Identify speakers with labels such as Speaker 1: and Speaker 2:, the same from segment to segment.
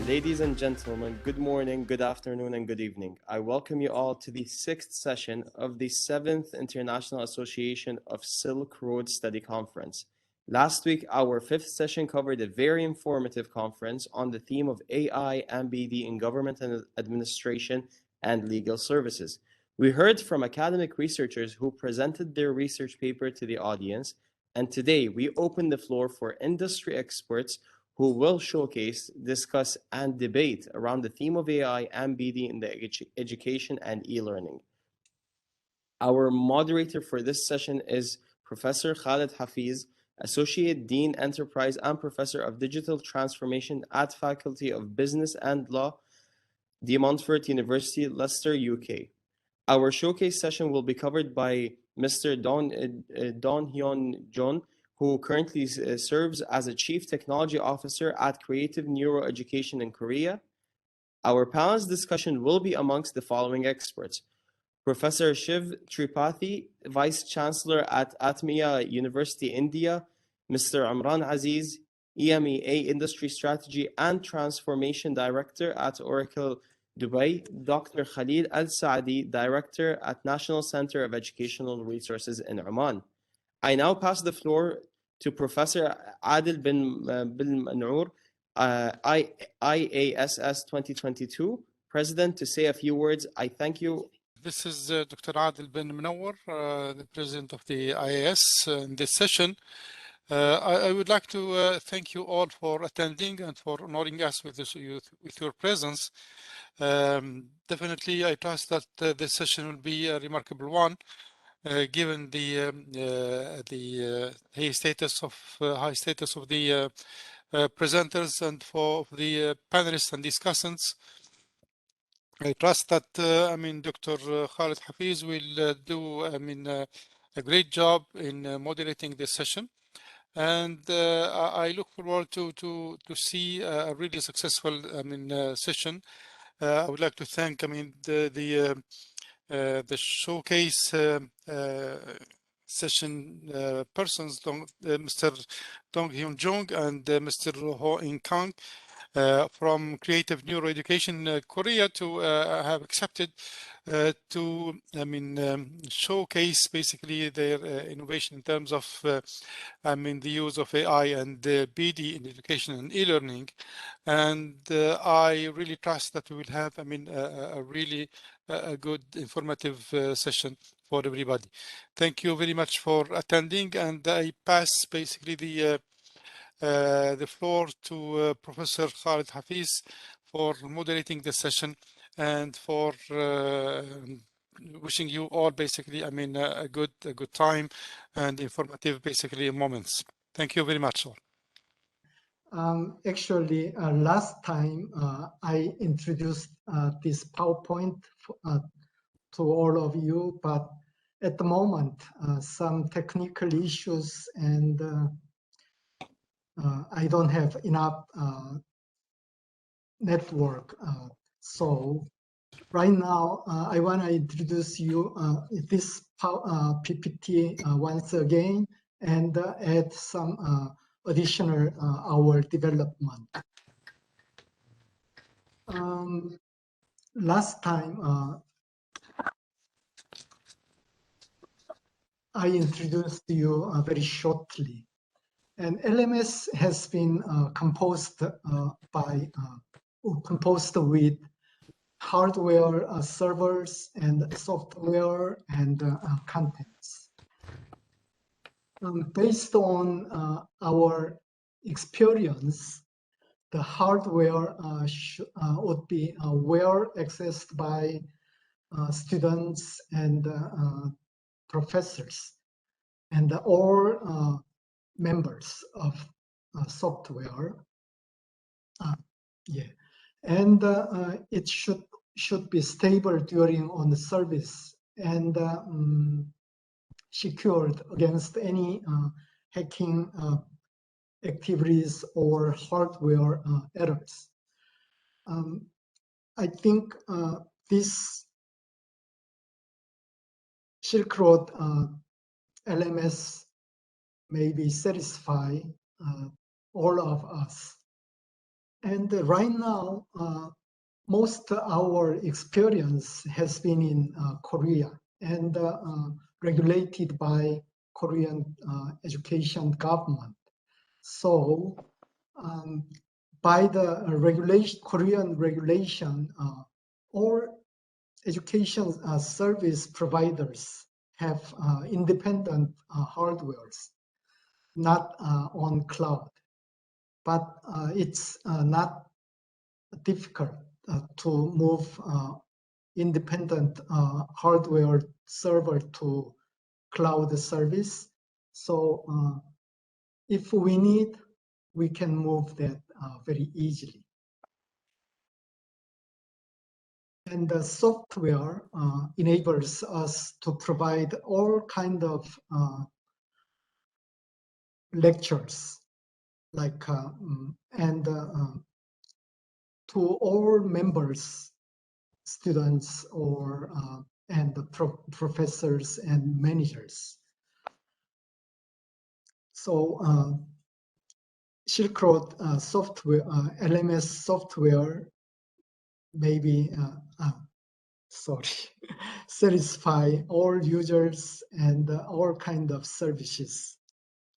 Speaker 1: Ladies and gentlemen, good morning, good afternoon, and good evening. I welcome you all to the sixth session of the 7th International Association of Silk Road Study Conference. Last week, our fifth session covered a very informative conference on the theme of AI and BD in government and administration and legal services. We heard from academic researchers who presented their research paper to the audience, and today we open the floor for industry experts who will showcase, discuss, and debate around the theme of AI and BD in the education and e-learning. Our moderator for this session is Professor Khalid Hafiz, Associate Dean Enterprise and Professor of Digital Transformation at Faculty of Business and Law, De Montfort University, Leicester, UK. Our showcase session will be covered by Mr. Dunhuang John, who currently serves as a Chief Technology Officer at Creative Neuroeducation in Korea. Our panel's discussion will be amongst the following experts: Professor Shiv Tripathi, Vice Chancellor at Emea University, India; Mr. Imran Aziz, EMEA Industry Strategy and Transformation Director at Oracle Dubai; Dr. Khalil Al-Saadi, Director at National Center of Educational Resources in Oman. I now pass the floor to Professor Adil bin Manour, IASS 2022 President, to say a few words. I thank you.
Speaker 2: This is Dr. Adil bin Manour, the President of the IASS in this session. I would like to thank you all for attending and for honoring us with your presence. Definitely, I trust that this session will be a remarkable one, given the high status of the presenters and for the panelists and discussants. I trust that Dr. Khalid Hafiz will do a great job in moderating this session, and I look forward to see a really successful session. I would like to thank the showcase session persons, Mr. Donghyun Jung and Mr. Ho In Kang from Creative Neuroeducation Korea to have accepted to showcase basically their innovation in terms of the use of AI and BD in education and e-learning. And I really trust that we will have a really good informative session for everybody. Thank you very much for attending, and I pass basically the floor to Professor Khalid Hafiz for moderating the session and for wishing you all basically a good time and informative basically moments. Thank you very much all.
Speaker 3: Actually, last time I introduced this PowerPoint to all of you, but at the moment some technical issues and I don't have enough network. So right now I want to introduce you this PPT once again and add some additional our development. Last time I introduced you very shortly, and LMS has been composed with hardware, servers, and software and contents. Based on our experience, the hardware would be well accessed by students and professors and all members of software. And it should be stable during on the service and secured against any hacking activities or hardware errors. I think this Silk Road LMS maybe satisfy all of us. And right now, most of our experience has been in Korea and regulated by Korean education government. So by the Korean regulation, all education service providers have independent hardwares, not on cloud. But it's not difficult to move independent hardware server to cloud service. So if we need, we can move that very easily. And the software enables us to provide all kind of lectures, like and to all members, students, or and the professors and managers. So Silk Road software, LMS software, maybe satisfy all users and all kind of services.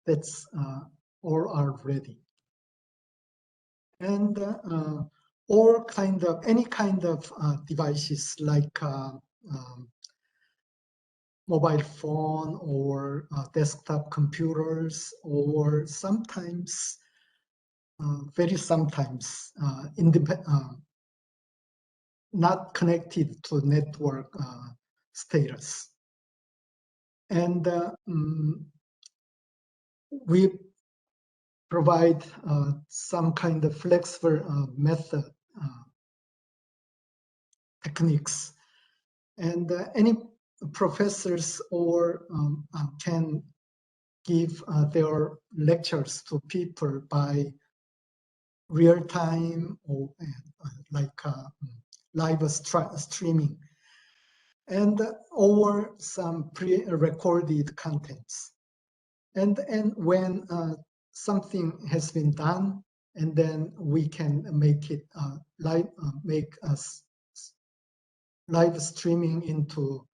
Speaker 3: That's all are ready. And all kind of any kind of devices like mobile phone or desktop computers, or sometimes, very sometimes, not connected to network status. And we provide some kind of flexible method techniques. And any professors or can give their lectures to people by real time or like live streaming, and or some pre-recorded contents. And when something has been done, and then we can make it live, make us live streaming into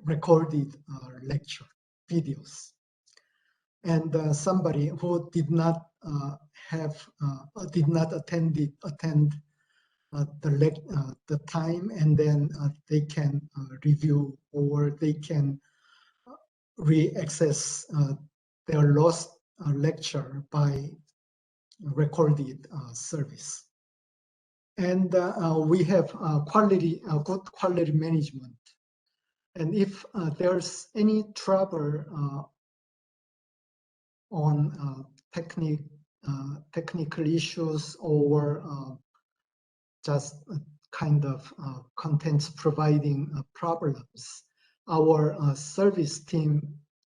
Speaker 3: recorded lecture videos. And somebody who did not attend the time, and then they can review, or they can re-access their lost lecture by recorded service. And we have good quality management. And if there's any trouble on technical issues, or just kind of contents providing problems, our service team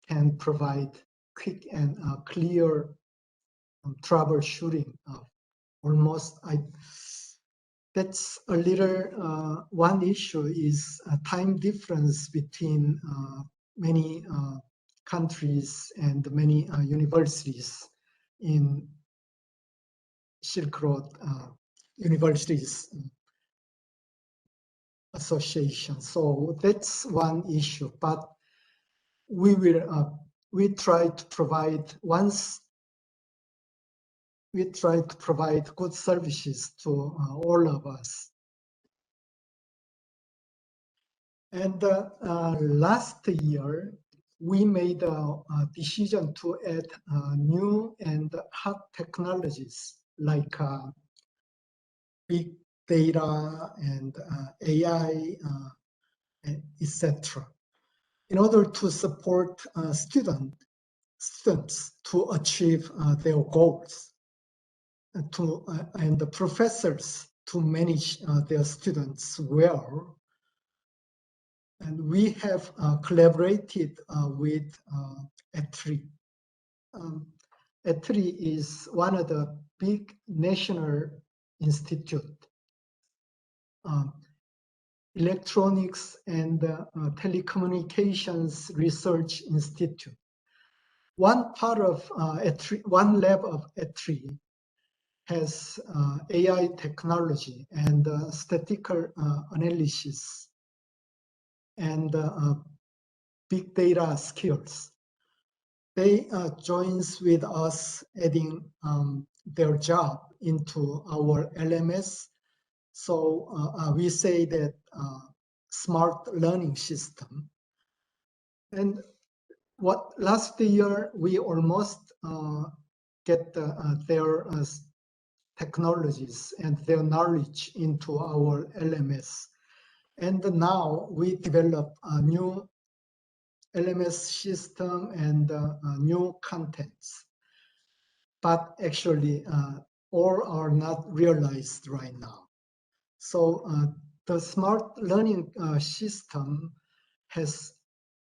Speaker 3: can provide quick and clear troubleshooting. Almost, that's a little, one issue is a time difference between many countries and many universities in Silk Road Universities Association. So that's one issue, but we will, we try to provide good services to all of us. And last year, we made a decision to add new and hot technologies like big data and AI, etc., in order to support students to achieve their goals, and the professors to manage their students well. And we have collaborated with Edtech. Edtech is one of the big national institute, Electronics and Telecommunications Research Institute. One part of Edtech, one lab of Edtech has AI technology and statistical analysis and big data skills. They joins with us adding their job into our LMS. So we say that smart learning system. And what last year we almost get their technologies and their knowledge into our LMS. And now we develop a new LMS system and new contents. But actually, all are not realized right now. So the smart learning system has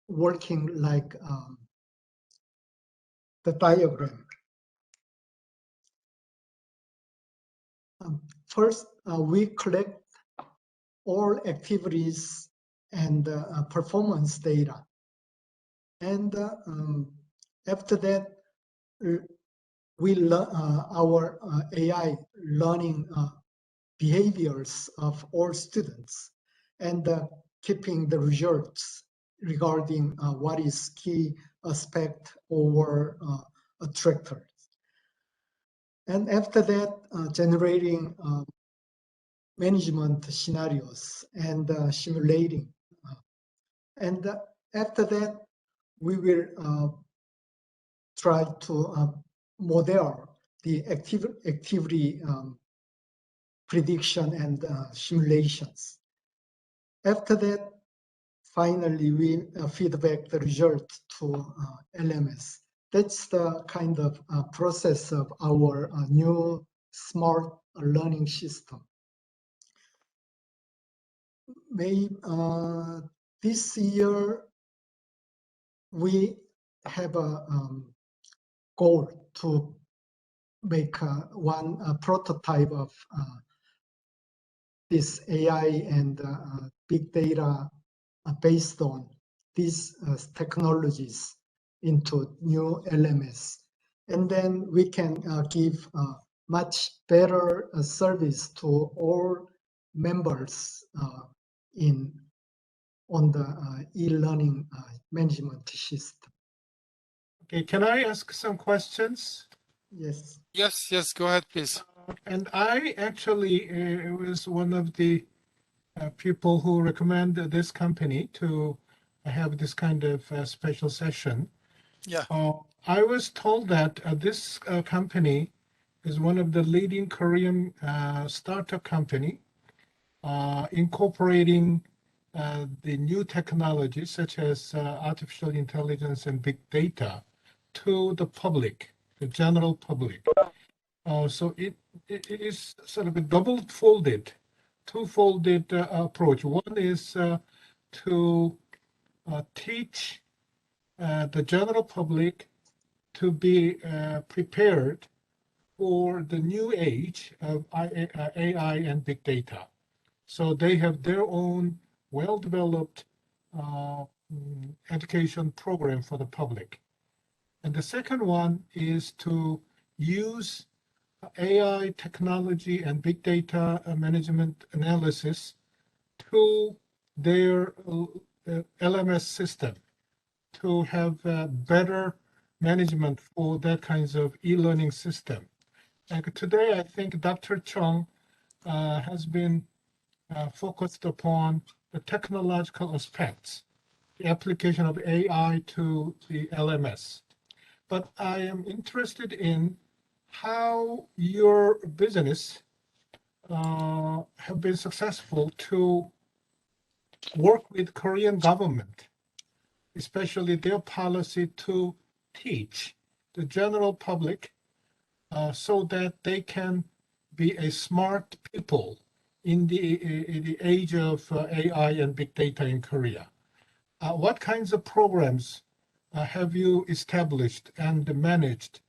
Speaker 3: working like the diagram. First, we collect all activities and performance data. And after that, we learn our AI learning behaviors of all students and keeping the results regarding what is key aspect or attractors. And after that, generating management scenarios and simulating. And after that, we will try to model the activity prediction and simulations. After that, finally, we feedback the result to LMS. That's the kind of process of our new smart learning system. Maybe this year, we have a goal to make one prototype of this AI and big data based on these technologies into new LMS. And then we can give much better service to all members on the e-learning management system.
Speaker 4: Okay, can I ask some questions?
Speaker 3: Yes.
Speaker 2: Yes, go ahead, please.
Speaker 4: And I actually was one of the people who recommended this company to have this kind of special session.
Speaker 2: Yeah.
Speaker 4: I was told that this company is one of the leading Korean startup company incorporating the new technologies such as artificial intelligence and big data to the public, the general public. So it is sort of a double-folded, two-folded approach. One is to teach the general public to be prepared for the new age of AI and big data. So they have their own well-developed education program for the public. And the second one is to use AI technology and big data management analysis to their LMS system to have better management for that kinds of e-learning system. And today, I think Dr. Chung has been focused upon the technological aspects, the application of AI to the LMS. But I am interested in how your business have been successful to work with Korean government, especially their policy to teach the general public so that they can be a smart people in the age of AI and big data in Korea. What kinds of programs have you established and managed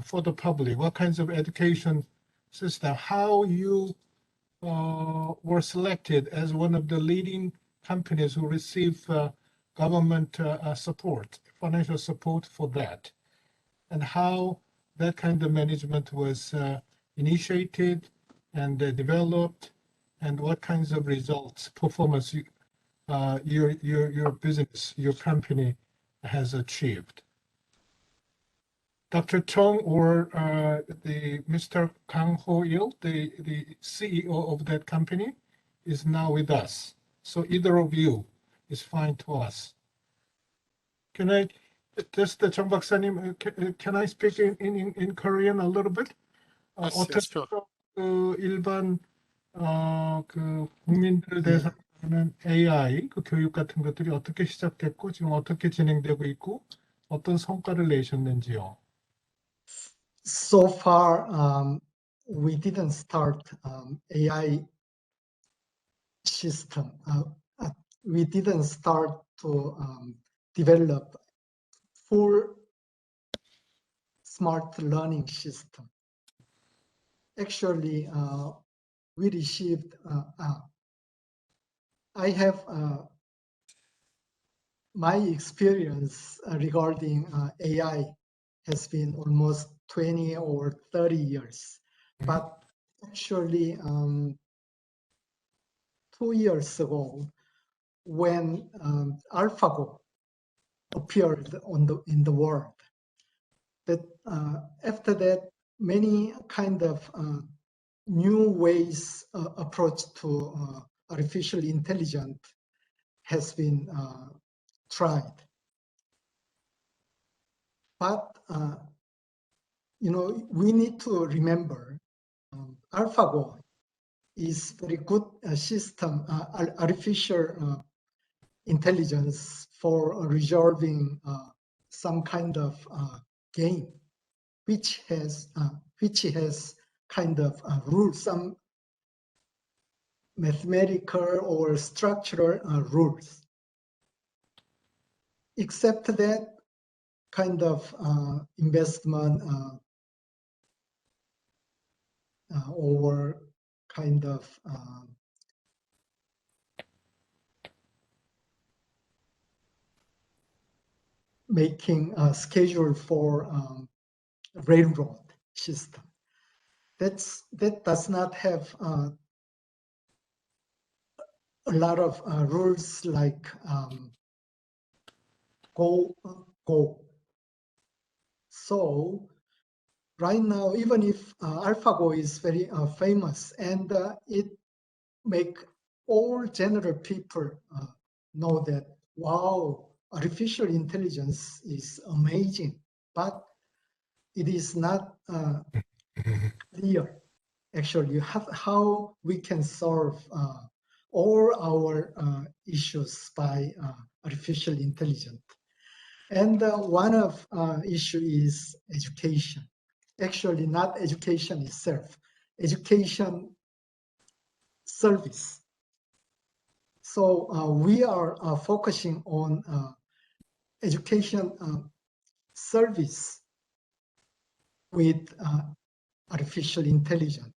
Speaker 4: for the public? What kinds of education system? How you were selected as one of the leading companies who receive government support, financial support for that, and how that kind of management was initiated and developed, and what kinds of results, performance your business, your company has achieved. Dr. Chung or the Mr. Kang Ho-il, the CEO of that company, is now with us. So either of you is fine to us. Can I just, Chung 박사님, can I speak in Korean a little bit?
Speaker 2: Yes, sure.
Speaker 4: 일반 그 국민들을 대해서 하는 AI 그 교육 같은 것들이 어떻게 시작됐고 지금 어떻게 진행되고 있고 어떤 성과를 내셨는지요?
Speaker 3: So far, we didn't start AI system. We didn't start to develop full smart learning system. Actually, we received, I have my experience regarding AI has been almost 20 or 30 years. But actually, 2 years ago, when AlphaGo appeared in the world, that after that, many kind of new ways approach to artificial intelligence has been tried. But you know, we need to remember AlphaGo is very good system, artificial intelligence for resolving some kind of game, which has kind of rules, some mathematical or structural rules. Except that kind of investment or kind of making a schedule for railroad system. That does not have a lot of rules like go. So right now, even if AlphaGo is very famous and it make all general people know that, wow, artificial intelligence is amazing, but it is not clear actually how we can solve all our issues by artificial intelligence. And one of issue is education. Actually, not education itself, education service. So we are focusing on education service with artificial intelligence.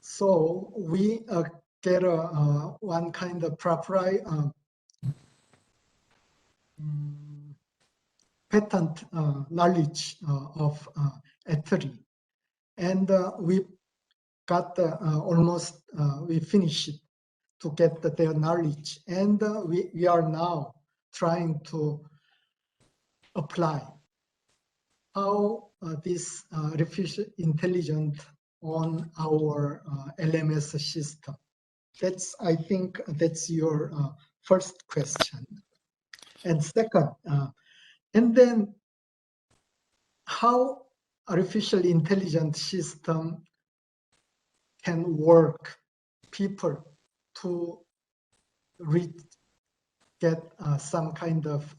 Speaker 3: So we get one kind of proprietary patent knowledge of Edtech, and we got almost we finished it to get their knowledge, and we are now trying to apply how this artificial intelligence on our LMS system. I think that's your first question. And second, and then how artificial intelligence system can work people to get some kind of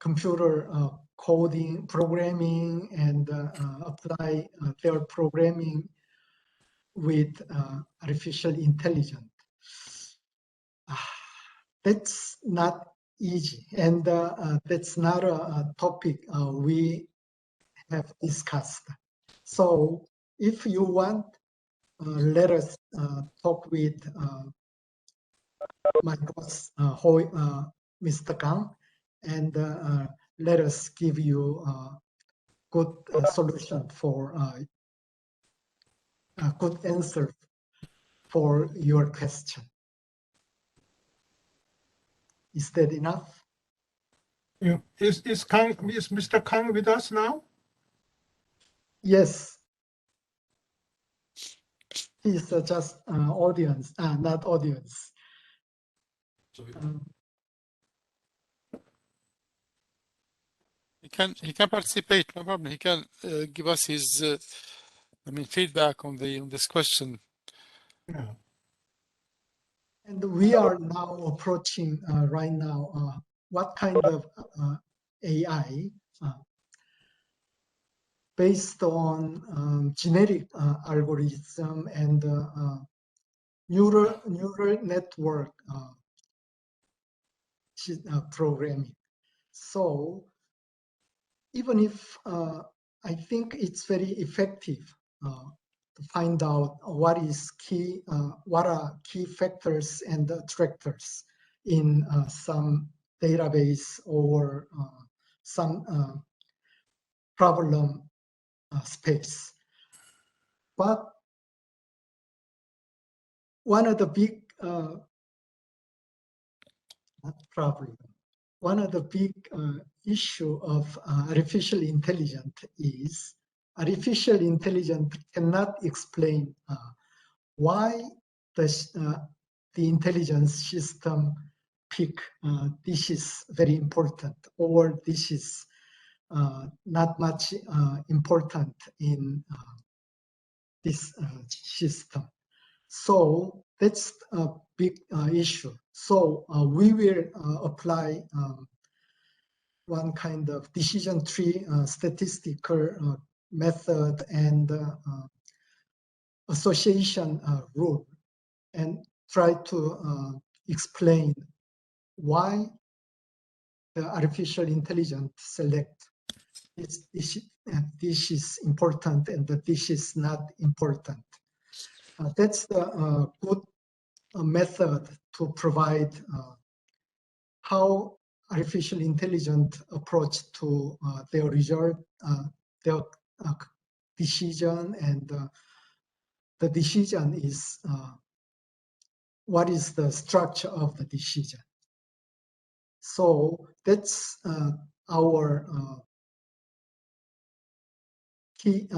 Speaker 3: computer coding, programming, and apply their programming with artificial intelligence. That's not easy, and that's not a topic we have discussed. So if you want, let us talk with my boss, Mr. Kang, and let us give you a good solution for good answer for your question. Is that enough?
Speaker 4: Yeah. Is Mr. Kang with us now?
Speaker 3: Yes. He's just audience, not audience.
Speaker 2: He can participate, no problem. He can give us his feedback on this question.
Speaker 4: Yeah.
Speaker 3: And we are now approaching right now what kind of AI based on genetic algorithm and neural network programming. So even if I think it's very effective to find out what are key factors and attractors in some database or some problem space. But one of the big issue of artificial intelligence is artificial intelligence cannot explain why the intelligence system pick this is very important or this is not much important in this system. So that's a big issue. So we will apply one kind of decision tree statistical method and association rule and try to explain why the artificial intelligence select this is important and that this is not important. That's the good method to provide how artificial intelligence approach to their result, their decision, and the decision is what is the structure of the decision. So that's our key,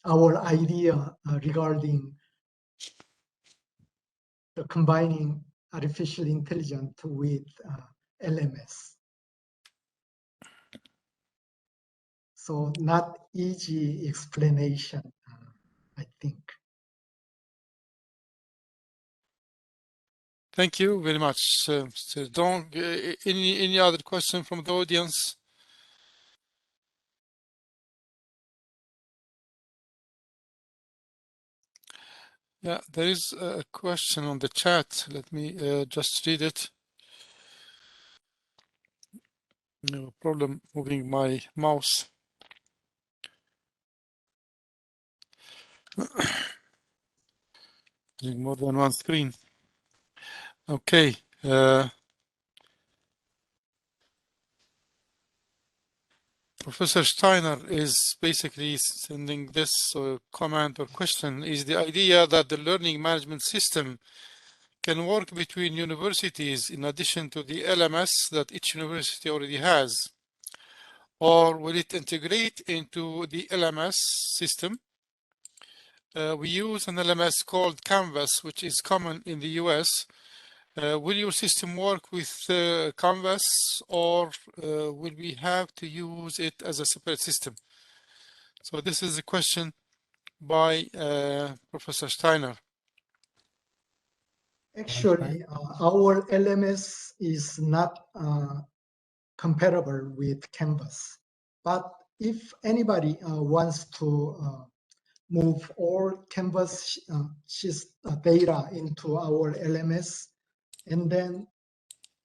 Speaker 3: our idea regarding the combining artificial intelligence with LMS. So not easy explanation, I think.
Speaker 2: Thank you very much, Mr. Dong. Any other question from the audience? Yeah, there is a question on the chat. Let me just read it. No problem moving my mouse. Using more than one screen. Okay. Professor Steiner is basically sending this comment or question. Is the idea that the learning management system can work between universities in addition to the LMS that each university already has? Or will it integrate into the LMS system? We use an LMS called Canvas, which is common in the US. Will your system work with Canvas, or will we have to use it as a separate system? So this is a question by Professor Steiner.
Speaker 3: Actually, our LMS is not compatible with Canvas. But if anybody wants to move all Canvas data into our LMS, and then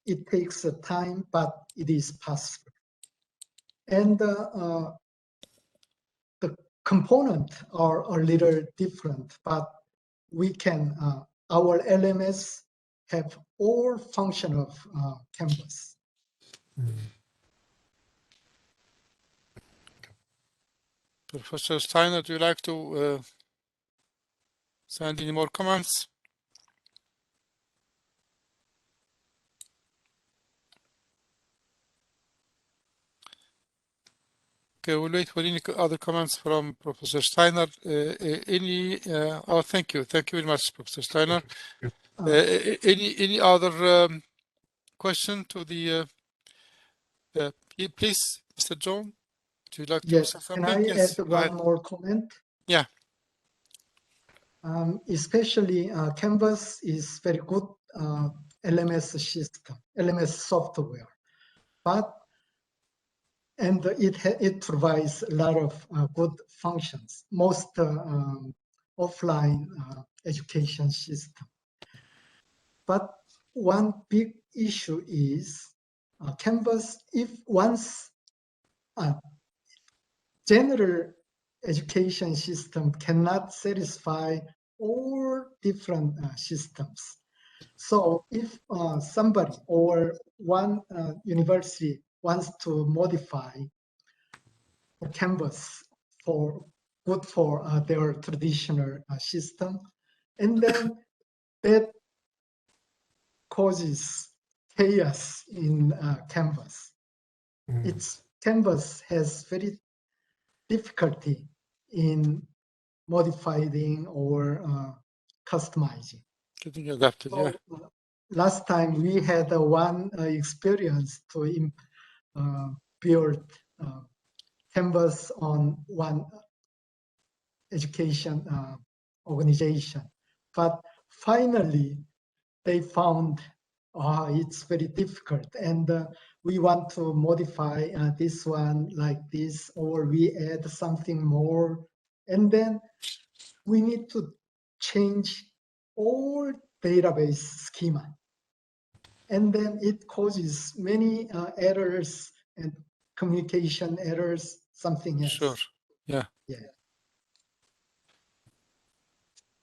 Speaker 3: it takes time, but it is possible. And the components are a little different, but we can, our LMS have all function of Canvas.
Speaker 2: Professor Steiner, do you like to send any more comments? Okay, we'll wait for any other comments from Professor Steiner. Oh, thank you very much, Professor Steiner. Any other question to the? Please, Mr. John, would you like to say something?
Speaker 3: Can I add one more comment?
Speaker 2: Yeah.
Speaker 3: Especially Canvas is very good LMS system, LMS software, and it provides a lot of good functions. Most offline education system, but one big issue is Canvas. If once general education system cannot satisfy all different systems. So if somebody or one university wants to modify a Canvas for good for their traditional system, and then that causes chaos in Canvas. Canvas has very difficulty in modifying or customizing.
Speaker 2: Getting adapted,
Speaker 3: so,
Speaker 2: yeah.
Speaker 3: Last time we had one experience to build Canvas on one education organization, but finally they found it's very difficult, and we want to modify this one like this, or we add something more, and then we need to change all database schema. And then it causes many errors and communication errors, something else.
Speaker 2: Sure, yeah.
Speaker 3: Yeah.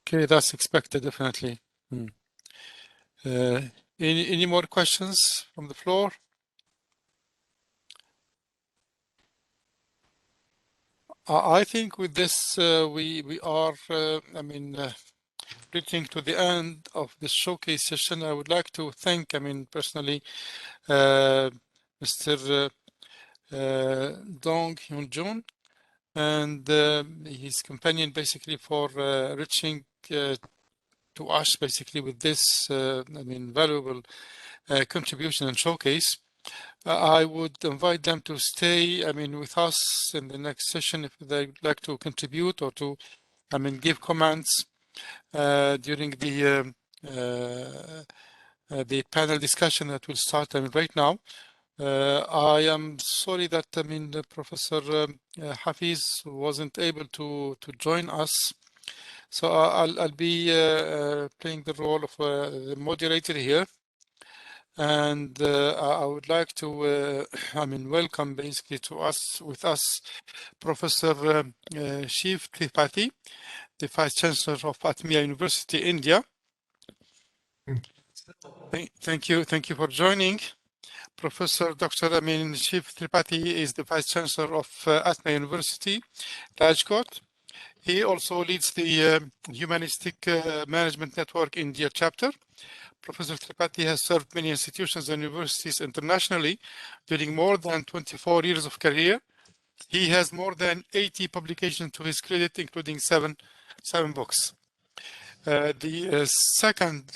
Speaker 2: Okay, that's expected, definitely. Any more questions from the floor? I think with this we are, reaching to the end of the showcase session. I would like to thank, personally, Mr. Dong-Hyun Jun and his companion, basically, for reaching to us, basically, with this, valuable contribution and showcase. I would invite them to stay, with us in the next session if they'd like to contribute or to, give comments during the panel discussion that will start right now. I am sorry that Professor Hafiz wasn't able to join us, so I'll be playing the role of the moderator here. And I would like to, welcome basically with us, Professor Shiv Tripathi, the Vice Chancellor of Emea University, India. Thank you for joining. Professor Dr. Shiv Tripathi is the Vice Chancellor of Emea University, Rajkot. He also leads the Humanistic Management Network India chapter. Professor Tripathi has served many institutions and universities internationally during more than 24 years of career. He has more than 80 publications to his credit, including seven books. The second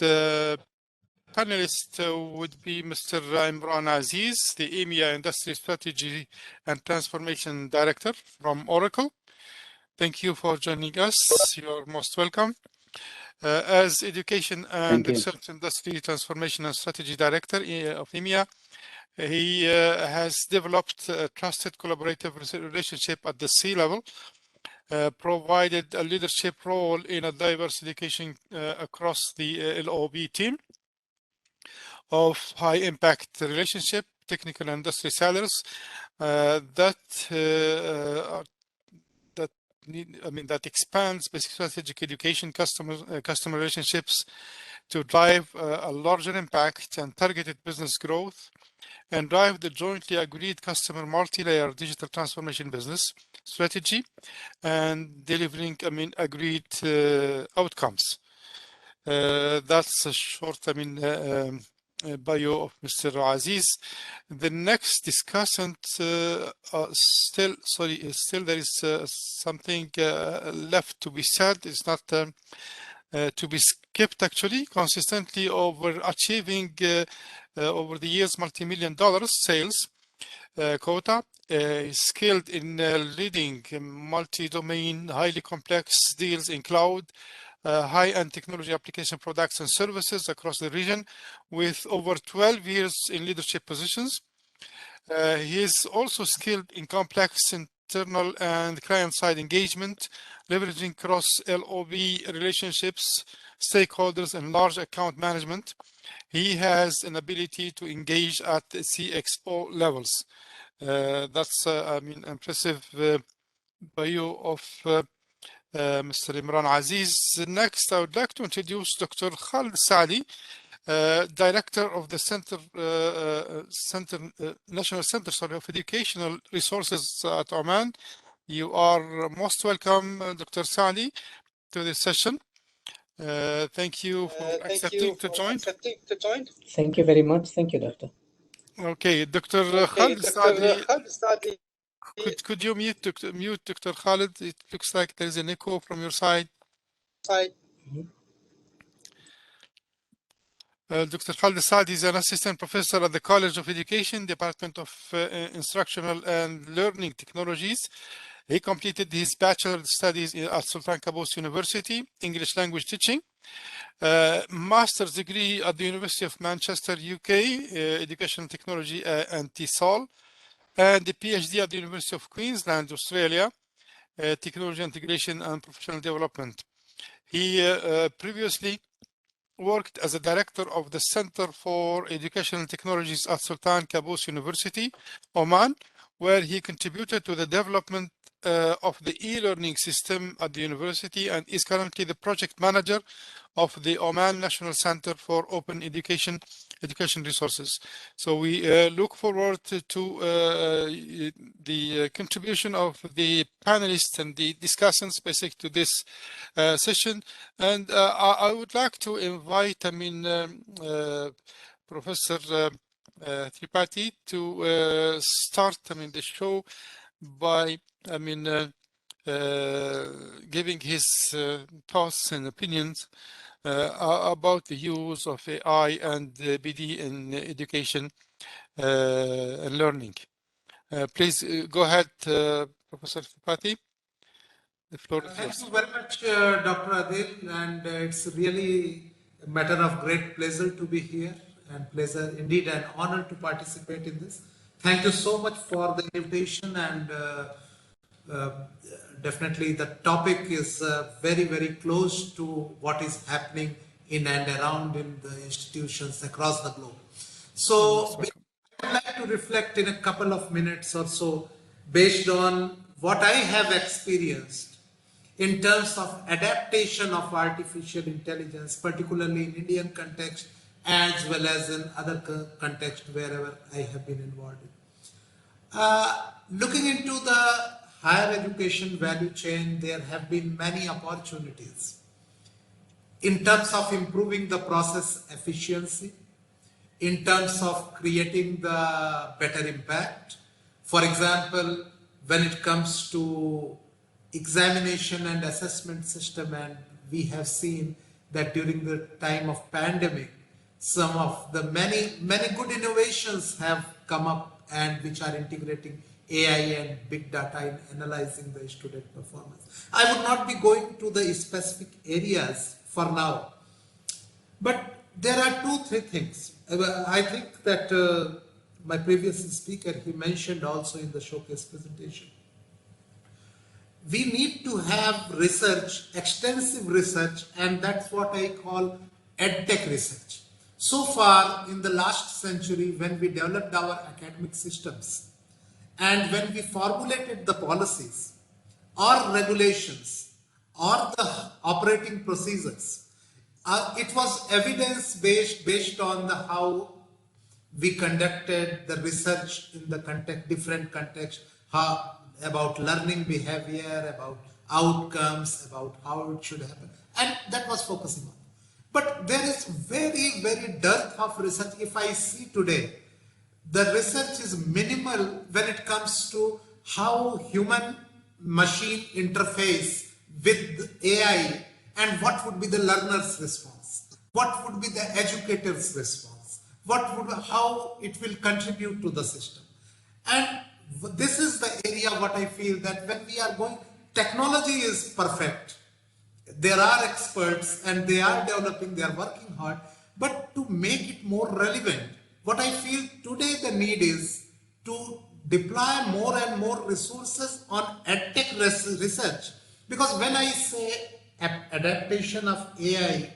Speaker 2: panelist would be Mr. Imran Aziz, the Emea Industry Strategy and Transformation Director from Oracle. Thank you for joining us. You're most welcome. As Education and Research Industry Transformation and Strategy Director of Emea, he has developed a trusted collaborative relationship at the C-level, provided a leadership role in a diverse education across the LOB team of high impact relationship, technical and industry sellers that expands basic strategic education customer relationships to drive a larger impact and targeted business growth, and drive the jointly agreed customer multi-layer digital transformation business strategy and delivering, agreed outcomes. That's a short, bio of Mr. Aziz. The next discussant, still there is something left to be said. It's not to be skipped, actually. Consistently overachieving over the years multi-million-dollar sales quota, skilled in leading multi-domain, highly complex deals in cloud, high-end technology application products and services across the region, with over 12 years in leadership positions. He is also skilled in complex internal and client-side engagement, leveraging cross-LOB relationships, stakeholders, and large account management. He has an ability to engage at the CXO levels. That's, impressive bio of Mr. Imran Aziz. Next, I would like to introduce Dr. Khalid Saadi, Director of the National Center of Educational Resources at Oman. You are most welcome, Dr. Saadi, to this session. Thank you for accepting to join.
Speaker 5: Thank you very much. Thank you, Doctor.
Speaker 2: Okay, Dr. Khalid Saadi. Could you mute Dr. Khalid? It looks like there is an echo from your side. Dr. Khalid Saadi is an assistant professor at the College of Education, Department of Instructional and Learning Technologies. He completed his bachelor studies at Sultan Qaboos University, English language teaching. Master's degree at the University of Manchester, UK, Educational Technology and TESOL, and the PhD at the University of Queensland, Australia, Technology Integration and Professional Development. He previously worked as a director of the Center for Educational Technologies at Sultan Qaboos University, Oman, where he contributed to the development of the e-learning system at the university and is currently the project manager of the Oman National Center for Open Education Resources. So we look forward to the contribution of the panelists and the discussants specific to this session. And I would like to invite, Professor Tripathi to start, the show by, giving his thoughts and opinions about the use of AI and BD in education and learning. Please go ahead, Professor Tripathi. The floor is yours.
Speaker 6: Thank you very much, Dr. Adil, and it's really a matter of great pleasure to be here, and pleasure, indeed an honor to participate in this. Thank you so much for the invitation, and definitely the topic is very, very close to what is happening in and around in the institutions across the globe. So I would like to reflect in a couple of minutes or so based on what I have experienced in terms of adaptation of artificial intelligence, particularly in Indian context as well as in other contexts wherever I have been involved in. Looking into the higher education value chain, there have been many opportunities in terms of improving the process efficiency, in terms of creating the better impact. For example, when it comes to examination and assessment system, and we have seen that during the time of pandemic, some of the many good innovations have come up, and which are integrating AI and big data in analyzing the student performance. I would not be going to the specific areas for now, but there are 2-3 things. I think that my previous speaker, he mentioned also in the showcase presentation. We need to have research, extensive research, and that's what I call Edtech Research. So far in the last century, when we developed our academic systems and when we formulated the policies or regulations or the operating procedures, it was evidence-based, based on how we conducted the research in the different contexts, about learning behavior, about outcomes, about how it should happen, and that was focusing on. But there is very, very dearth of research. If I see today, the research is minimal when it comes to how human machine interface with AI and what would be the learner's response, what would be the educator's response, how it will contribute to the system. And this is the area what I feel that when we are going, technology is perfect. There are experts and they are developing, they are working hard, but to make it more relevant, what I feel today the need is to deploy more and more resources on edtech research. Because when I say adaptation of AI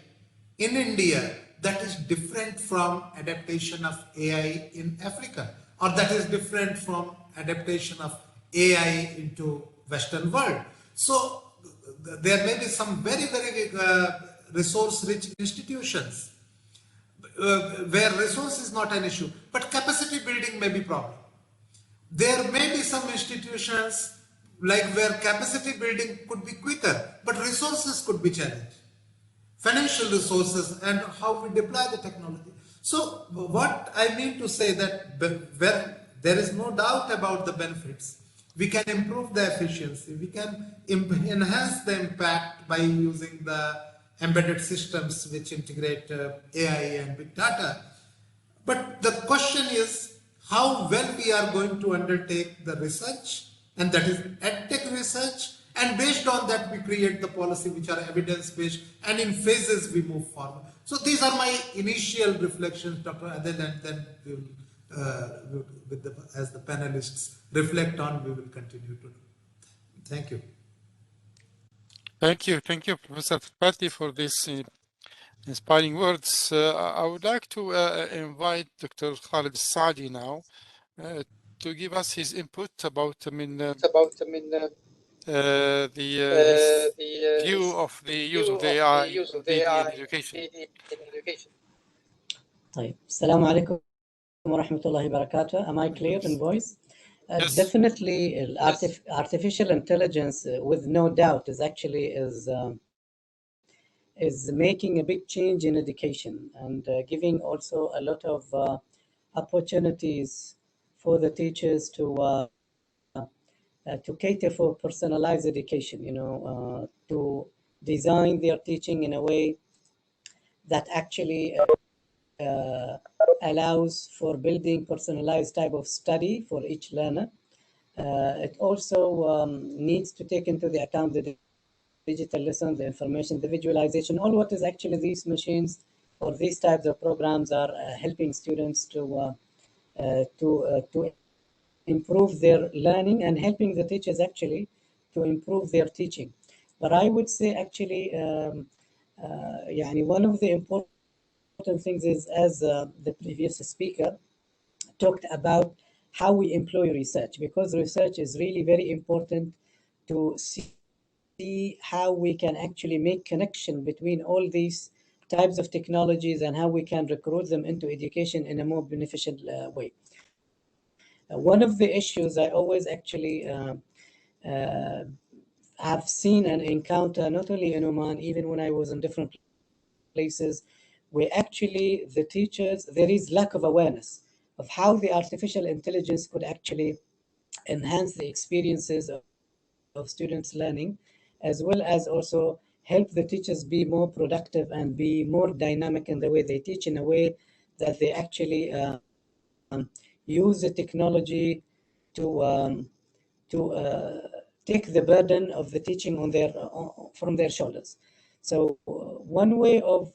Speaker 6: in India, that is different from adaptation of AI in Africa, or that is different from adaptation of AI into Western world. So there may be some very, very resource-rich institutions where resource is not an issue, but capacity building may be problem. There may be some institutions like where capacity building could be quicker, but resources could be challenged. Financial resources and how we deploy the technology. So what I mean to say that where there is no doubt about the benefits, we can improve the efficiency, we can enhance the impact by using the embedded systems which integrate AI and big data. But the question is how well we are going to undertake the research, and that is edtech research, and based on that we create the policy which are evidence-based, and in phases we move forward. So these are my initial reflections, Dr. Adil, and then we will, as the panelists reflect on, we will continue to do. Thank you.
Speaker 2: Thank you, Professor Tripathi, for this inspiring words. I would like to invite Dr. Khalid Saadi now to give us his input about, his view of the use of the AI in BD education.
Speaker 5: طيب السلام عليكم ورحمة الله وبركاته. Am I clear in voice?
Speaker 2: Yes.
Speaker 5: Definitely, artificial intelligence, with no doubt, is making a big change in education and giving also a lot of opportunities for the teachers to cater for personalized education. To design their teaching in a way that actually allows for building personalized type of study for each learner. It also needs to take into the account the digital lesson, the information, the visualization, all what is actually these machines or these types of programs are helping students to improve their learning and helping the teachers actually to improve their teaching. But I would say actually, one of the important things is, as the previous speaker talked about, how we employ research, because research is really very important to see how we can actually make connection between all these types of technologies and how we can recruit them into education in a more beneficial way. One of the issues I always actually have seen and encounter, not only in Oman, even when I was in different places, where actually the teachers, there is lack of awareness of how the artificial intelligence could actually enhance the experiences of students learning, as well as also help the teachers be more productive and be more dynamic in the way they teach, in a way that they actually use the technology to take the burden of the teaching from their shoulders. So one way of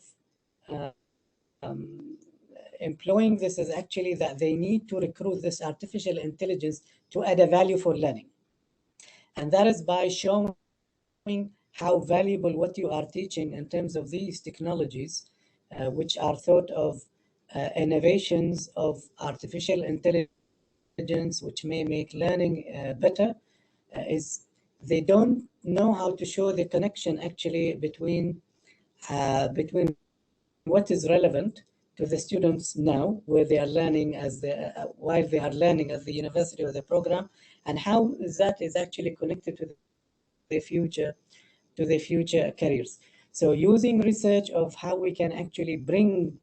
Speaker 5: employing this is actually that they need to recruit this artificial intelligence to add a value for learning. And that is by showing how valuable what you are teaching in terms of these technologies, which are thought of innovations of artificial intelligence, which may make learning better, is they don't know how to show the connection actually between what is relevant to the students now, where they are learning as while they are learning at the university or the program, and how that is actually connected to the future careers. So using research of how we can actually bring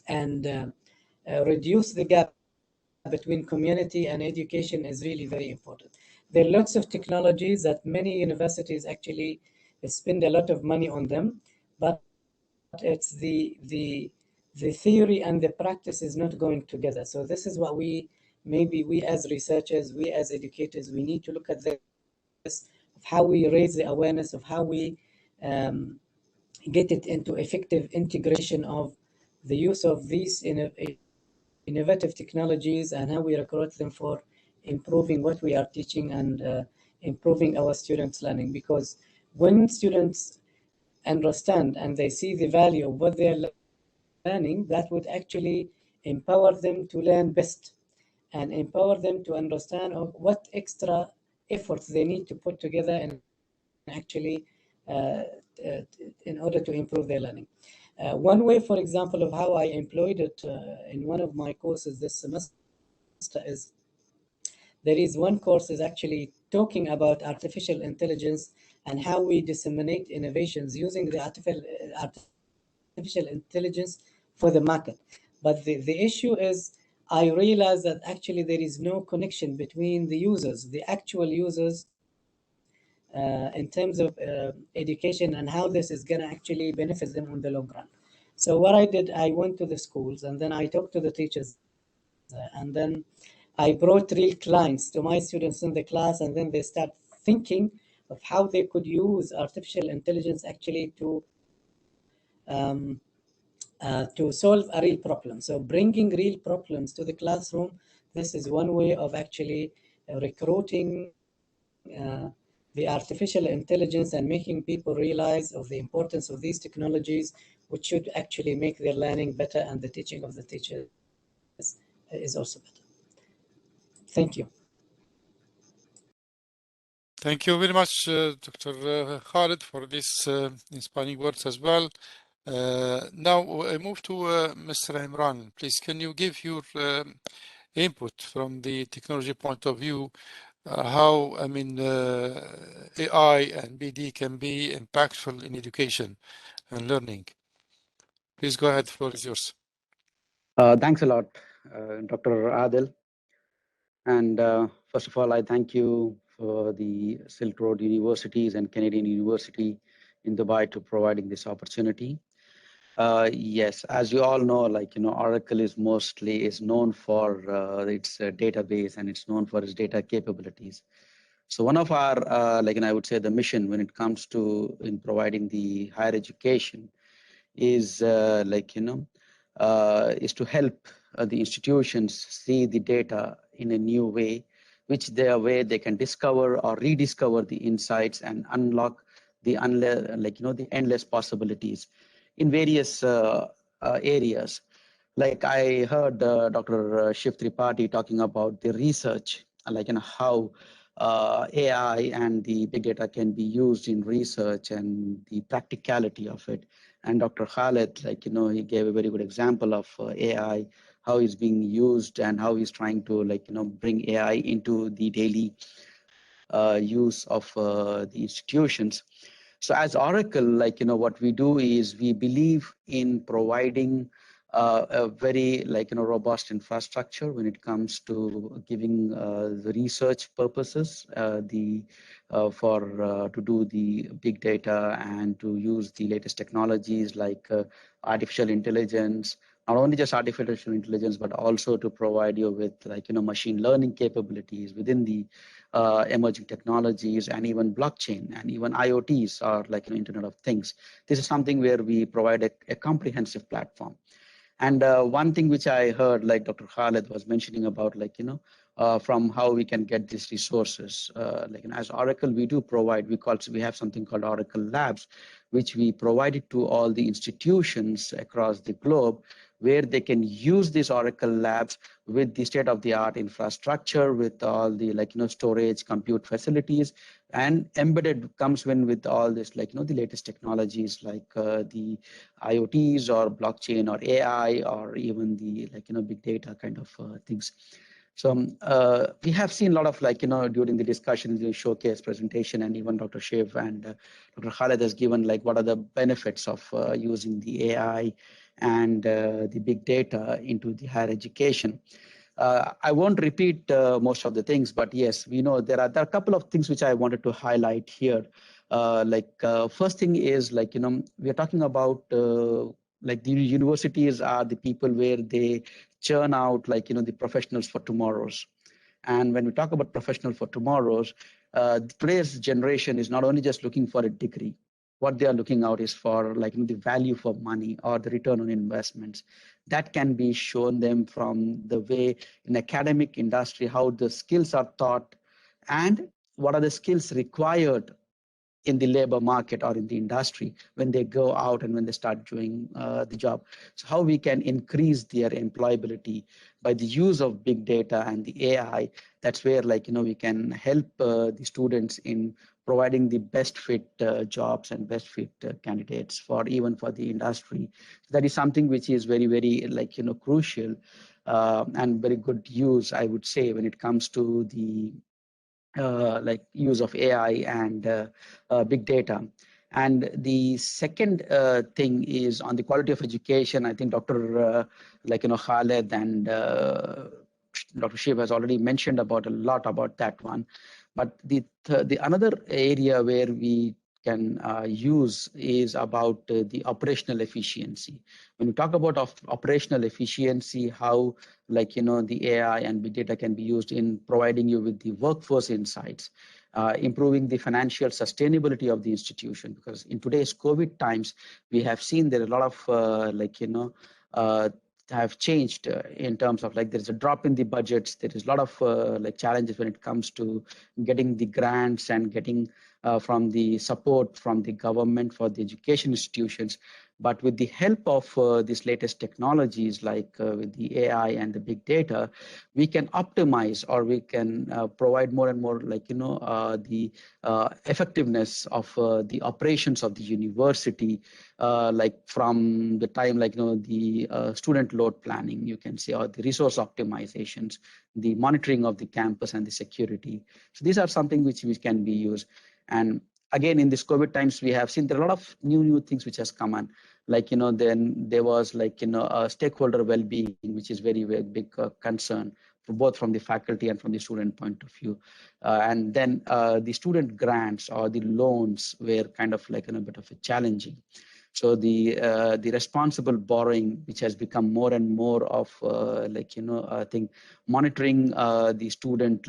Speaker 5: and reduce the gap between community and education is really very important. There are lots of technologies that many universities actually spend a lot of money on them, but it's the theory and the practice is not going together. So this is what we as researchers, we as educators, we need to look at this, of how we raise the awareness of how we get it into effective integration of the use of these innovative technologies, and how we recruit them for improving what we are teaching and improving our students' learning. Because when students understand and they see the value of what they're learning, that would actually empower them to learn best and empower them to understand what extra efforts they need to put together and actually in order to improve their learning. One way, for example, of how I employed it in one of my courses this semester is, there is one course is actually talking about artificial intelligence and how we disseminate innovations using the artificial intelligence for the market. But the issue is, I realized that actually there is no connection between the users, the actual users, in terms of education and how this is going to actually benefit them on the long run. So what I did, I went to the schools and then I talked to the teachers and then I brought real clients to my students in the class, and then they start thinking of how they could use artificial intelligence actually to solve a real problem. So bringing real problems to the classroom, this is one way of actually recruiting the artificial intelligence and making people realize of the importance of these technologies, which should actually make their learning better and the teaching of the teachers is also better. Thank you.
Speaker 2: Thank you very much, Dr. Khalid, for these inspiring words as well. Now I move to Mr. Imran. Please, can you give your input from the technology point of view, how AI and BD can be impactful in education and learning? Please go ahead, the floor is yours.
Speaker 7: Thanks a lot, Dr. Adil. And first of all, I thank you for the Silk Road Universities and Canadian University in Dubai to providing this opportunity. Yes, as you all know, Oracle is known for its database, and it's known for its data capabilities. So one of our, I would say, the mission when it comes to in providing the higher education is is to help the institutions see the data in a new way, they can discover or rediscover the insights and unlock the the endless possibilities in various areas. Like I heard Dr. Shiv Tripathi talking about the research, how AI and the big data can be used in research and the practicality of it. And Dr. Khalid, he gave a very good example of AI, how it's being used and how he's trying to bring AI into the daily use of the institutions. So as Oracle, what we do is we believe in providing a very robust infrastructure when it comes to giving the research purposes, to do the big data and to use the latest technologies like artificial intelligence. Not only just artificial intelligence, but also to provide you with machine learning capabilities within the emerging technologies, and even blockchain and even IoTs or Internet of Things. This is something where we provide a comprehensive platform. And one thing which I heard, like Dr. Khalid was mentioning about, from how we can get these resources. As Oracle, we do provide, we have something called Oracle Labs, which we provided to all the institutions across the globe, where they can use these Oracle Labs with the state-of-the-art infrastructure, with all the storage, compute facilities, And embedded comes in with all this, like, the latest technologies like the IoTs or blockchain or AI or even the, big data kind of things. So we have seen a lot of, during the discussion, the showcase presentation, and even Dr. Shiv and Dr. Khaled has given what are the benefits of using the AI and the big data into the higher education. I won't repeat most of the things, but yes, we know there are a couple of things which I wanted to highlight here. First thing is we are talking about the universities are the people where they churn out the professionals for tomorrow's. And when we talk about professional for tomorrow's, today's generation is not only just looking for a degree. What they are looking out is for the value for money or the return on investments. That can be shown them from the way in academic industry, how the skills are taught and what are the skills required in the labor market or in the industry when they go out and when they start doing the job. So how we can increase their employability by the use of big data and the AI. That's where we can help the students in providing the best fit jobs and best fit candidates for even for the industry. That is something which is very, very crucial and very good use, I would say, when it comes to the use of AI and big data. And the second thing is on the quality of education. I think Dr. Khaled and Dr. Shiv has already mentioned about a lot about that one. But the another area where we can use is about the operational efficiency. When we talk about operational efficiency, how the AI and big data can be used in providing you with the workforce insights, improving the financial sustainability of the institution. Because in today's COVID times, we have seen there are a lot of have changed in terms of there's a drop in the budgets. There is a lot of challenges when it comes to getting the grants and getting from the support from the government for the education institutions. But with the help of these latest technologies with the AI and the big data, we can optimize or we can provide more and more the effectiveness of the operations of the university, from the time the student load planning, you can say, or the resource optimizations, the monitoring of the campus and the security. So these are something which can be used. And again, in this COVID times, we have seen there are a lot of new things which has come on. Then there was stakeholder well-being, which is very, very big concern for both from the faculty and from the student point of view. And then the student grants or the loans were kind of a bit of a challenging. So the responsible borrowing, which has become more and more of I think monitoring the student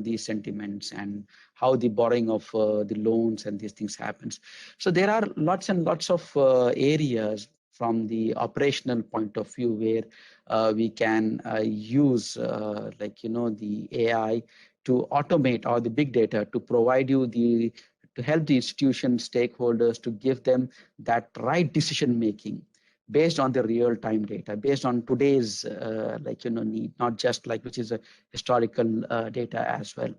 Speaker 7: these sentiments and how the borrowing of the loans and these things happens. So there are lots and lots of areas from the operational point of view where we can use the AI to automate or the big data to provide you to help the institution stakeholders to give them that right decision making based on the real-time data, based on today's need, not just which is a historical data as well.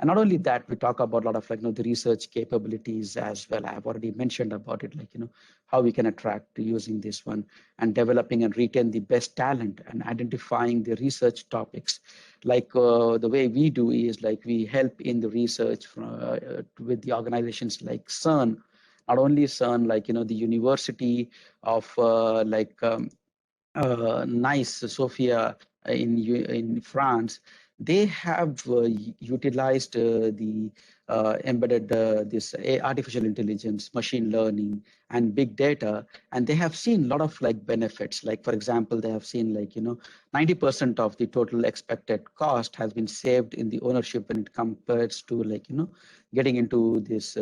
Speaker 7: And not only that, we talk about a lot of the research capabilities as well. I have already mentioned about it, how we can attract using this one and developing and retain the best talent and identifying the research topics. The way we do is we help in the research with the organizations like CERN, not only CERN, the University of Nice, Sofia in France. They have utilized the embedded this artificial intelligence, machine learning, and big data, and they have seen a lot of benefits. For example, they have seen 90% of the total expected cost has been saved in the ownership when it compares to getting into this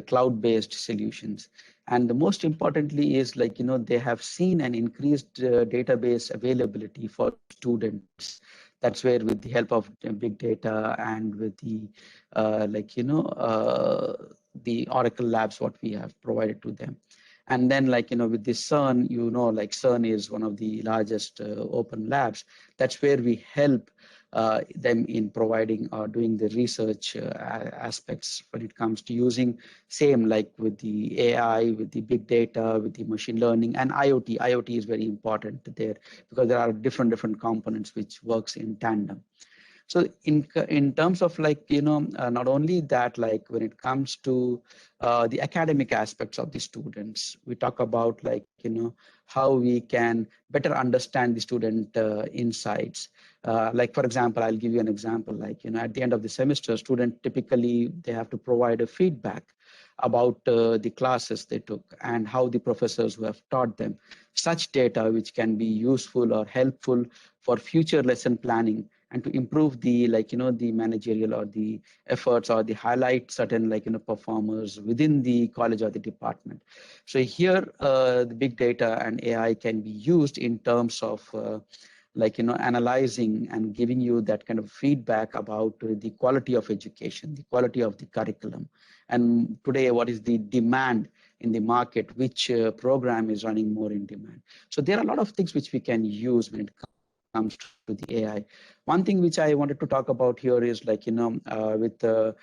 Speaker 7: cloud-based solutions. And the most importantly is they have seen an increased database availability for students. That's where with the help of big data and with the the Oracle labs, what we have provided to them. And then with the CERN, CERN is one of the largest open labs. That's where we help them in providing or doing the research aspects when it comes to using same like with the AI, with the big data, with the machine learning and IoT. IoT is very important there because there are different components which works in tandem. So in terms of like, not only that, like when it comes to the academic aspects of the students, we talk about like, how we can better understand the student insights. Like, for example, I'll give you an example, like, at the end of the semester, student typically, they have to provide a feedback about the classes they took and how the professors who have taught them. Such data which can be useful or helpful for future lesson planning and to improve the the managerial or the efforts or the highlight certain performers within the college or the department. So here the big data and AI can be used in terms of analyzing and giving you that kind of feedback about the quality of education, the quality of the curriculum, and today what is the demand in the market, which program is running more in demand. So there are a lot of things which we can use when it comes to the AI. One thing which I wanted to talk about here is with Mr.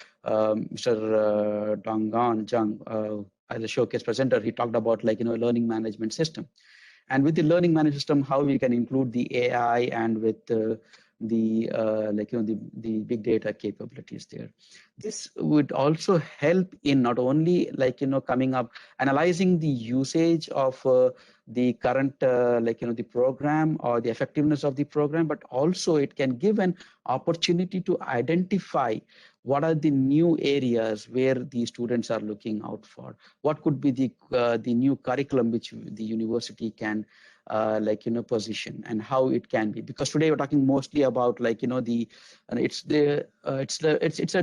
Speaker 7: Dongan Jung as a showcase presenter, he talked about learning management system. And with the learning management system, how we can include the AI and with the big data capabilities there. This would also help in not only coming up, analyzing the usage of the current the program or the effectiveness of the program, but also it can give an opportunity to identify what are the new areas where the students are looking out for. What could be the new curriculum which the university can position, and how it can be, because today we're talking mostly about it's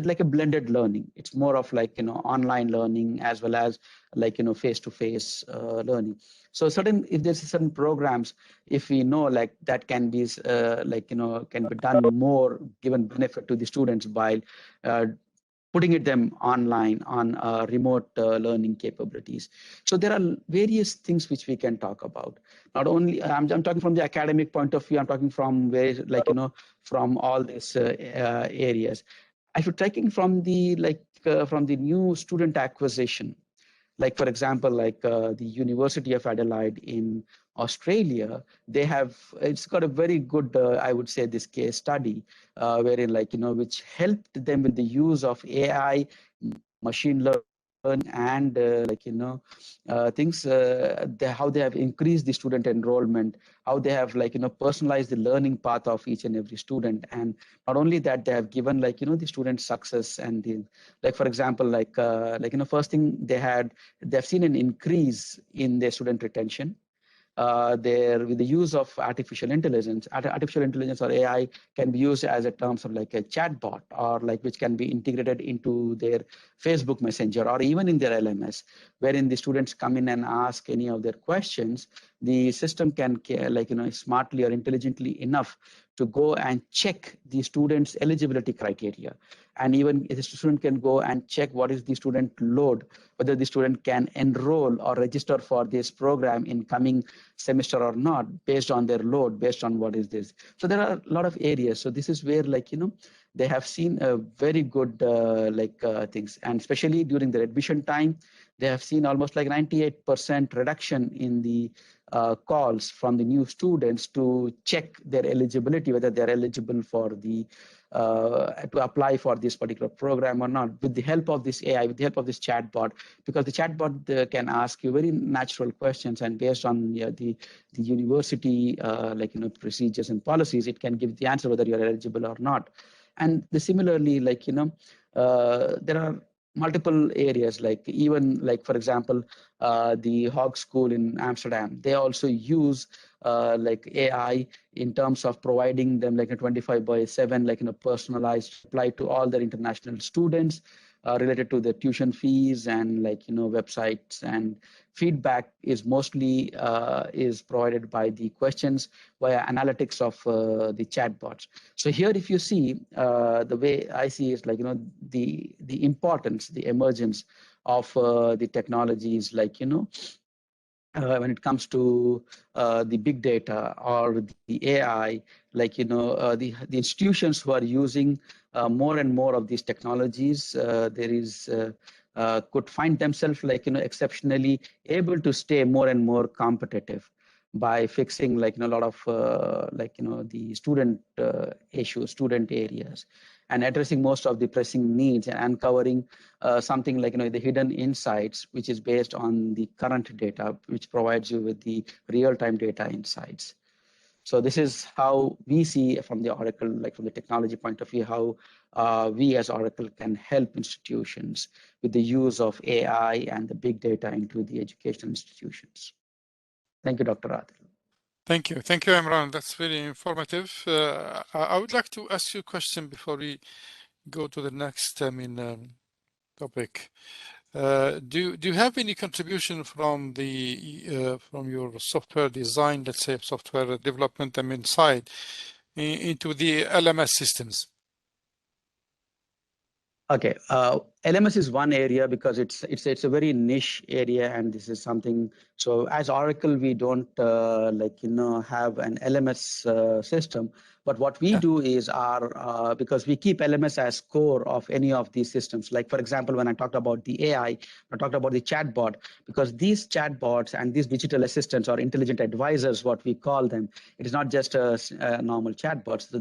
Speaker 7: like a blended learning. It's more of online learning as well as face-to-face learning. So if there's certain programs, if we know that can be can be done more, given benefit to the students by putting them online on remote learning capabilities. So there are various things which we can talk about. Not only I'm talking from the academic point of view, I'm talking from where from all these areas. If you're taking from the new student acquisition, like for example, the University of Adelaide in Australia, it's got a very good, I would say, this case study wherein which helped them with the use of AI, machine learning, and things, how they have increased the student enrollment, how they have personalized the learning path of each and every student. And not only that, they have given the student success and for example, first thing they've seen an increase in their student retention. There, with the use of artificial intelligence or AI can be used as a terms of a chatbot, or which can be integrated into their Facebook Messenger or even in their LMS, wherein the students come in and ask any of their questions. The system can smartly or intelligently enough to go and check the student's eligibility criteria. And even the student can go and check what is the student load, whether the student can enroll or register for this program in coming semester or not, based on their load, based on what is this. So there are a lot of areas. So this is where they have seen a very good things, and especially during the admission time, they have seen almost 98% reduction in the calls from the new students to check their eligibility, whether they're eligible for the to apply for this particular program or not, with the help of this AI, with the help of this chatbot, because the chatbot can ask you very natural questions, and based on the university procedures and policies, it can give the answer whether you're eligible or not. And similarly, there are multiple areas, for example, the Hog School in Amsterdam, they also use AI in terms of providing them a 25/7 personalized reply to all their international students related to the tuition fees and websites, and feedback is mostly is provided by the questions via analytics of the chatbots. So here, if you see, the way I see is the importance, the emergence of the technologies when it comes to the big data or the AI, like, the institutions who are using more and more of these technologies, could find themselves, like, exceptionally able to stay more and more competitive by fixing, like, a lot of the student issues, student areas, and addressing most of the pressing needs and uncovering something like, the hidden insights, which is based on the current data, which provides you with the real-time data insights. So this is how we see from the Oracle, like from the technology point of view, how we as Oracle can help institutions with the use of AI and the big data into the educational institutions. Thank you, Dr. Adil.
Speaker 2: Thank you, Imran. That's very informative. I would like to ask you a question before we go to the next, topic. Do you have any contribution from the from your software design, let's say software development, side into the LMS systems?
Speaker 7: Okay, LMS is one area because it's a very niche area, and this is something. So as Oracle, we don't have an LMS system. But what we do is because we keep LMS as core of any of these systems. Like, for example, when I talked about the AI, I talked about the chatbot, because these chatbots and these digital assistants or intelligent advisors, what we call them, it is not just a normal chatbots. So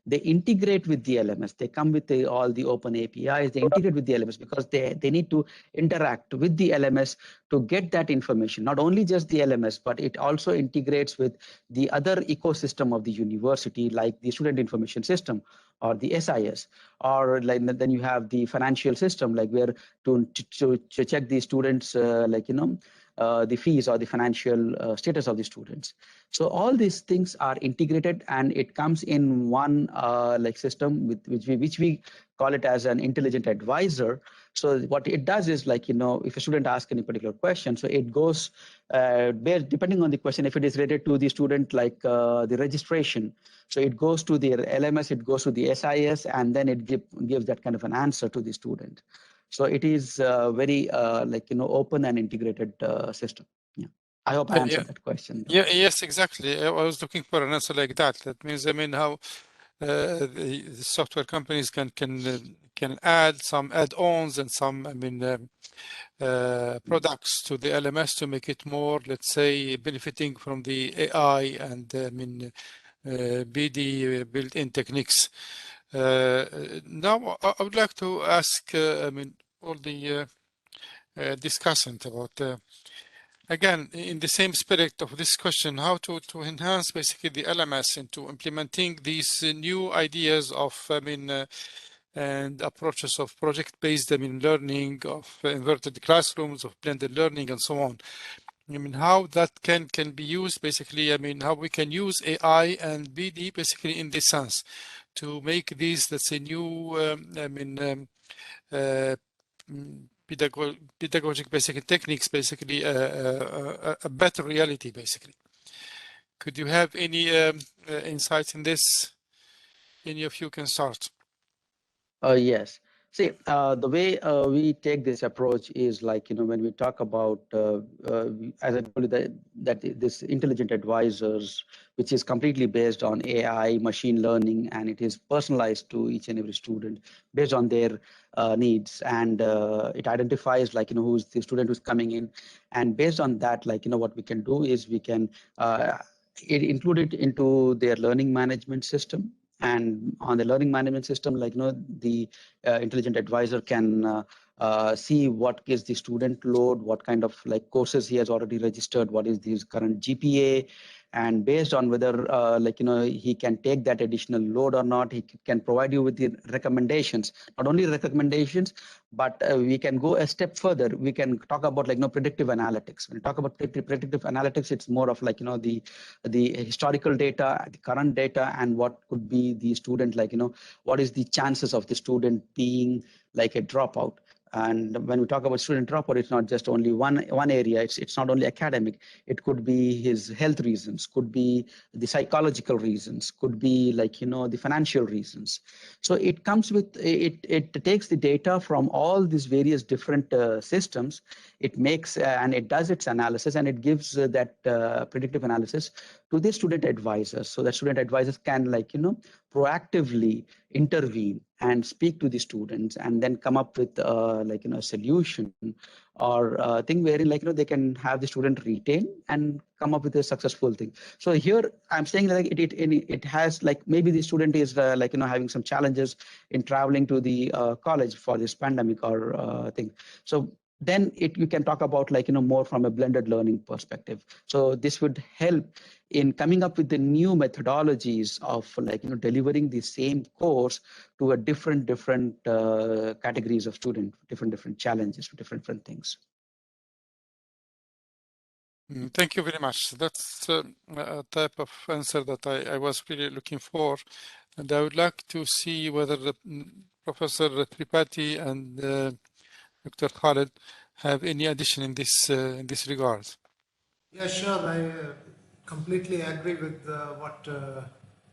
Speaker 7: they integrate with the LMS. They come with all the open APIs. They integrate with the LMS because they need to interact with the LMS to get that information. Not only just the LMS, but it also integrates with the other ecosystem of the university, like the student information system or the SIS, or like then you have the financial system, like where to check the students, the fees or the financial status of the students. So all these things are integrated, and it comes in one system with which we call it as an intelligent advisor. So what it does is, like, if a student asks any particular question, so it goes depending on the question. If it is related to the student, like the registration, so it goes to the LMS, it goes to the SIS, and then it gives that kind of an answer to the student. So it is very open and integrated system. Yeah, I hope I answered that question.
Speaker 2: Yeah, yes, exactly. I was looking for an answer like that. That means, how the software companies can add some add-ons and some products to the LMS to make it more, let's say, benefiting from the AI and BD built-in techniques. Now I would like to ask all the discussant about again, in the same spirit of this question, how to enhance basically the LMS into implementing these new ideas of and approaches of project-based learning, of inverted classrooms, of blended learning, and so on. How that can be used basically. How we can use AI and BD basically in this sense to make these, let's say, new pedagogic basic techniques basically a better reality basically. Could you have any insights in this? Any of you can start.
Speaker 7: Yes. See, the way we take this approach is, like, when we talk about, as I told you, that this intelligent advisors, which is completely based on AI, machine learning, and it is personalized to each and every student based on their needs, and it identifies, like, who's the student who's coming in, and based on that, like, what we can do is we can include it into their learning management system. And on the learning management system, like, the intelligent advisor can see what is the student load, what kind of courses he has already registered, what is his current GPA, and based on whether he can take that additional load or not, he can provide you with the recommendations. Not only recommendations, but we can go a step further. We can talk about predictive analytics. When we talk about predictive analytics, it's more of the historical data, the current data, and what could be the student, what is the chances of the student being like a dropout. And when we talk about student dropout, it's not just only one area. It's not only academic. It could be his health reasons, could be the psychological reasons, could be like, the financial reasons. So it comes with, it takes the data from all these various different systems. It makes, and it does its analysis, and it gives that predictive analysis to the student advisors, so that student advisors can proactively intervene and speak to the students and then come up with a solution or a thing wherein they can have the student retain and come up with a successful thing. So here I'm saying like it has maybe the student is having some challenges in traveling to the college for this pandemic or thing. So then you can talk about more from a blended learning perspective. So this would help in coming up with the new methodologies of delivering the same course to a different categories of student, different challenges, different things.
Speaker 2: Thank you very much. That's a type of answer that I was really looking for, and I would like to see whether Professor Tripathi and Dr. Khalid have any addition in this regard.
Speaker 6: Yeah, sure. I completely agree with what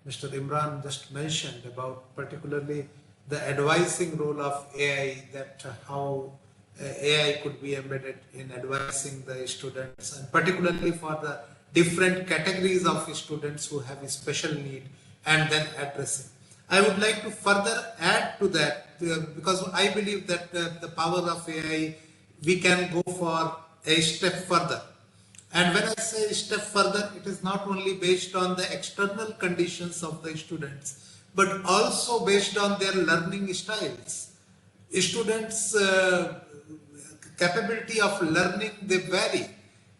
Speaker 6: Mr. Imran just mentioned about particularly the advising role of AI, that how AI could be embedded in advising the students, and particularly for the different categories of students who have a special need, and then addressing. I would like to further add to that because I believe that the power of AI, we can go for a step further. And when I say a step further, it is not only based on the external conditions of the students, but also based on their learning styles. Students' capability of learning, they vary.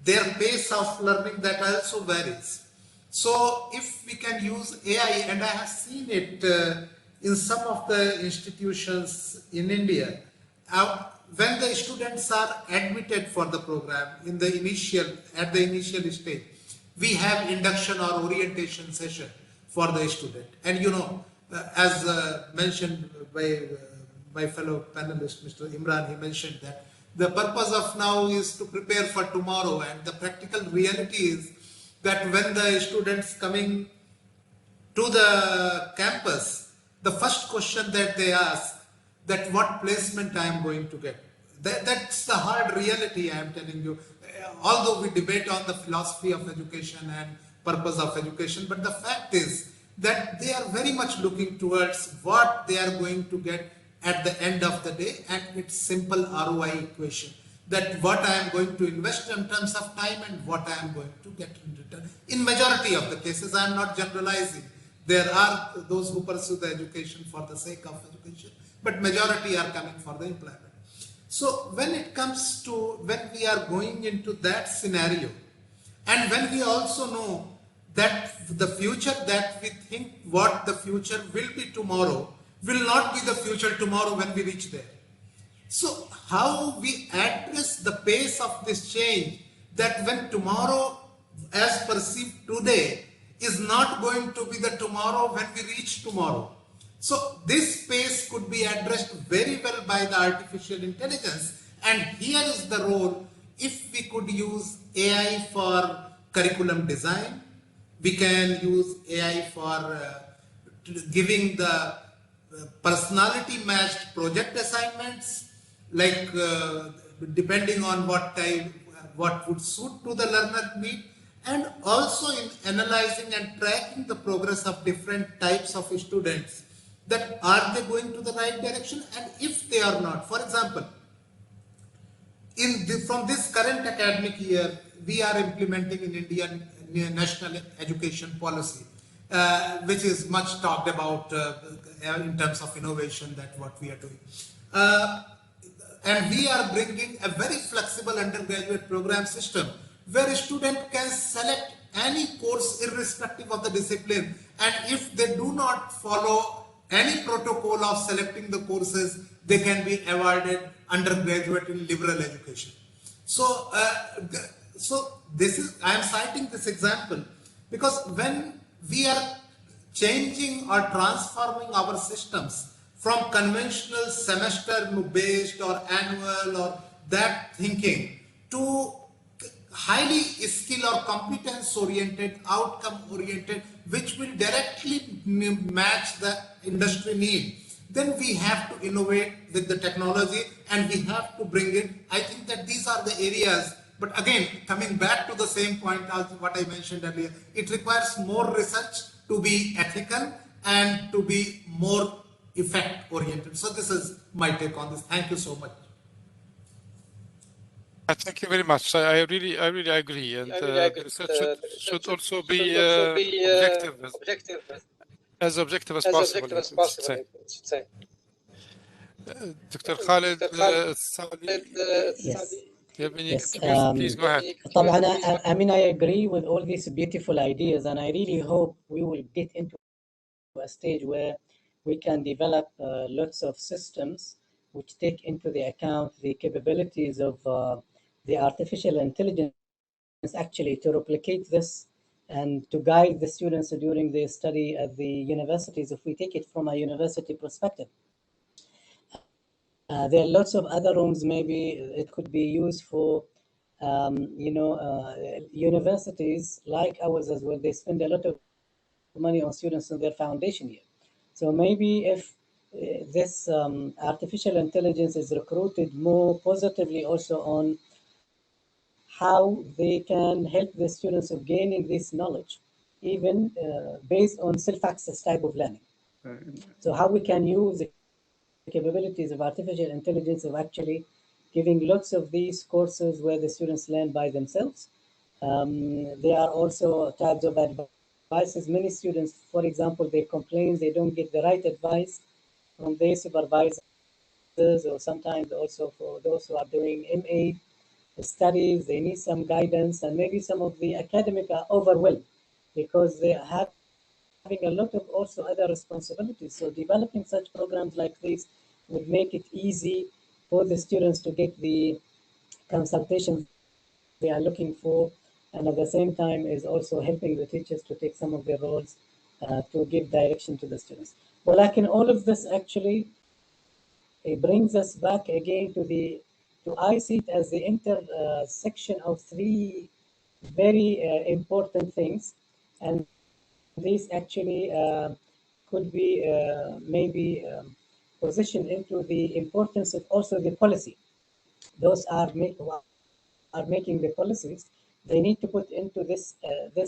Speaker 6: Their pace of learning, that also varies. So if we can use AI, and I have seen it in some of the institutions in India, when the students are admitted for the program at the initial stage, we have induction or orientation session for the student. And as mentioned by my fellow panelist, Mr. Imran, he mentioned that the purpose of now is to prepare for tomorrow, and the practical reality is that when the students coming to the campus, the first question that they ask, that what placement I am going to get. That's the hard reality I am telling you. Although we debate on the philosophy of education and purpose of education, but the fact is that they are very much looking towards what they are going to get at the end of the day, and it's simple ROI equation, that what I am going to invest in terms of time and what I am going to get in return. In majority of the cases, I am not generalizing. There are those who pursue the education for the sake of education, but majority are coming for the employment. So when it comes to, when we are going into that scenario, and when we also know that the future that we think what the future will be tomorrow will not be the future tomorrow when we reach there. So how we address the pace of this change, that when tomorrow as perceived today is not going to be the tomorrow when we reach tomorrow. So this space could be addressed very well by the artificial intelligence, and here is the role. If we could use AI for curriculum design, we can use AI for giving the personality matched project assignments, like depending on what type, what would suit to the learner need, and also in analyzing and tracking the progress of different types of students, that are they going to the right direction, and if they are not. For example, from this current academic year, we are implementing in Indian national education policy, which is much talked about in terms of innovation, that what we are doing. And we are bringing a very flexible undergraduate program system where a student can select any course irrespective of the discipline, and if they do not follow any protocol of selecting the courses, they can be awarded undergraduate in liberal education. So, this is, I am citing this example because when we are changing or transforming our systems from conventional semester-based or annual or that thinking to highly skill or competence-oriented, outcome-oriented, which will directly match the industry need. Then we have to innovate with the technology and we have to bring it. I think that these are the areas. But again, coming back to the same point as what I mentioned earlier, it requires more research to be ethical and to be more effect-oriented. So this is my take on this. Thank you so much.
Speaker 2: Thank you very much. I really agree, and the research should also be objective, as objective as possible. Dr. Khalid,
Speaker 5: Yes.
Speaker 2: you have any
Speaker 5: Yes.
Speaker 2: contribution? Please go ahead.
Speaker 5: I mean, I agree with all these beautiful ideas, and I really hope we will get into a stage where we can develop lots of systems which take into the account the capabilities of the artificial intelligence actually to replicate this and to guide the students during their study at the universities, if we take it from a university perspective. There are lots of other rooms, maybe it could be used for, universities like ours as well. They spend a lot of money on students in their foundation year. So maybe if this artificial intelligence is recruited more positively also on how they can help the students of gaining this knowledge, even based on self-access type of learning. So how we can use the capabilities of artificial intelligence of actually giving lots of these courses where the students learn by themselves. There are also types of advices. Many students, for example, they complain they don't get the right advice from their supervisors, or sometimes also for those who are doing MA studies, they need some guidance, and maybe some of the academic are overwhelmed because they are having a lot of also other responsibilities. So developing such programs like this would make it easy for the students to get the consultations they are looking for, and at the same time is also helping the teachers to take some of their roles to give direction to the students. Well, like in all of this, actually, it brings us back again to I see it as the intersection of three very important things, and these actually could be maybe positioned into the importance of also the policy. Those are making the policies. They need to put into this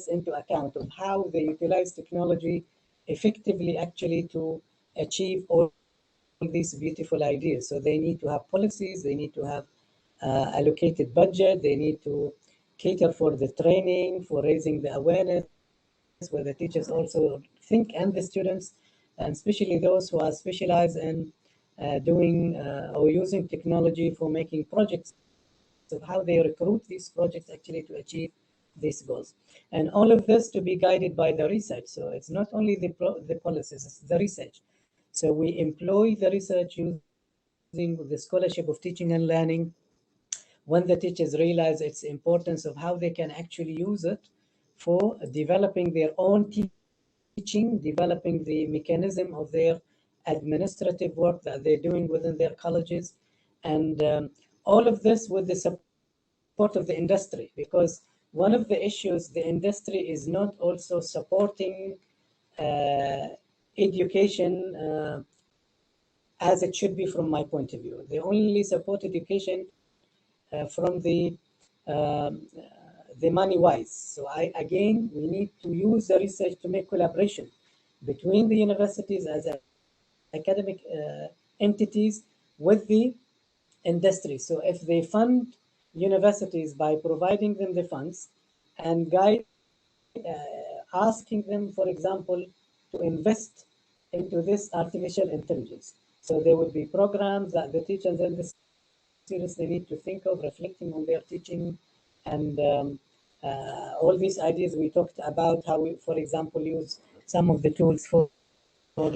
Speaker 5: into account of how they utilize technology effectively, actually, to achieve all these beautiful ideas. So they need to have policies. They need to have allocated budget. They need to cater for the training, for raising the awareness, where the teachers also think, and the students, and especially those who are specialized in doing or using technology for making projects, of how they recruit these projects actually to achieve these goals. And all of this to be guided by the research. So it's not only the policies, it's the research. So we employ the research using the scholarship of teaching and learning. When the teachers realize its importance of how they can actually use it for developing their own teaching, developing the mechanism of their administrative work that they're doing within their colleges, and all of this with the support of the industry, because one of the issues, the industry is not also supporting education as it should be from my point of view. They only support education from the money-wise. So again, we need to use the research to make collaboration between the universities as academic entities with the industry. So if they fund universities by providing them the funds and asking them, for example, to invest into this artificial intelligence. So there would be programs that the teachers and the students they need to think of, reflecting on their teaching, and all these ideas we talked about, how we, for example, use some of the tools for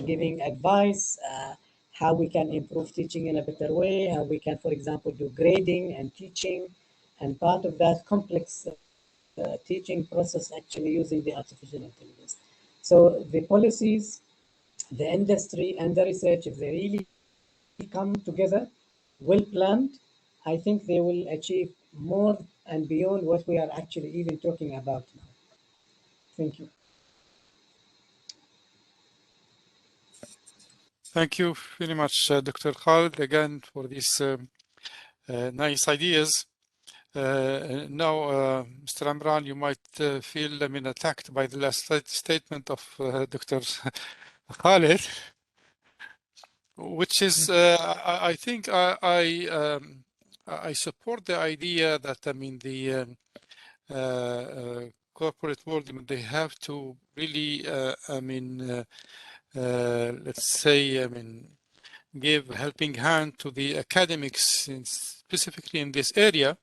Speaker 5: giving advice, how we can improve teaching in a better way, how we can, for example, do grading and teaching, and part of that complex teaching process actually using the artificial intelligence. So the policies the industry and the research, if they really come together, well planned, I think they will achieve more and beyond what we are actually even talking about now. Thank you.
Speaker 2: Thank you very much, Dr. Khalid, again for these nice ideas. Now, Mr. Imran, you might feel, attacked by the last statement of Dr. Khalid, which is, I think I support the idea that, the corporate world, they have to really, let's say, give a helping hand to the academics, specifically in this area,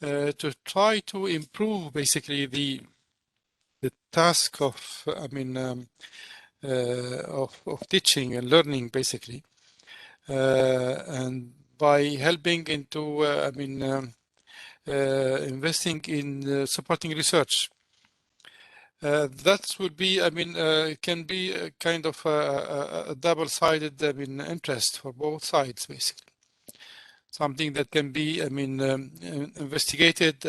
Speaker 2: to try to improve basically the task of, of teaching and learning basically, and by helping into, investing in supporting research. That would be, can be a kind of a double-sided, interest for both sides, basically. Something that can be, investigated,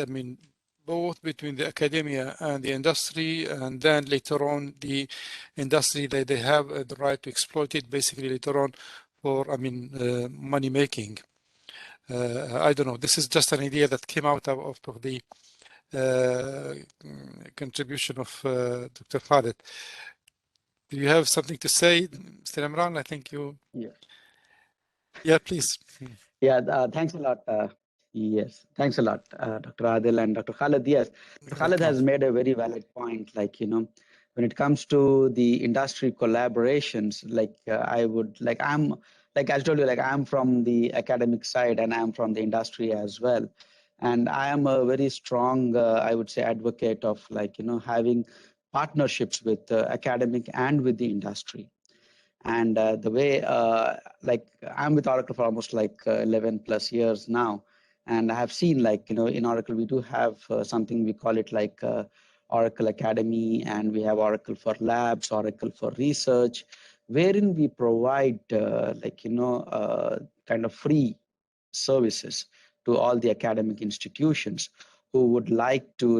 Speaker 2: both between the academia and the industry, and then later on the industry that they have the right to exploit it, basically later on for, money making. I don't know. This is just an idea that came out of the contribution of Dr. Khalid. Do you have something to say, Mr. Imran? I think you.
Speaker 7: Yeah.
Speaker 2: Yeah, please.
Speaker 7: Yeah, thanks a lot. Yes, thanks a lot, Dr. Adil and Dr. Khalid. Yes, Dr. Khalid has made a very valid point. Like, when it comes to the industry collaborations, as I told you, I'm from the academic side and I'm from the industry as well. And I am a very strong, I would say, advocate of having partnerships with academic and with the industry. And the way, I'm with Oracle for almost 11 plus years now. And I have seen in Oracle, we do have something, we call it Oracle Academy, and we have Oracle for Labs, Oracle for Research, wherein we provide kind of free services to all the academic institutions who would like to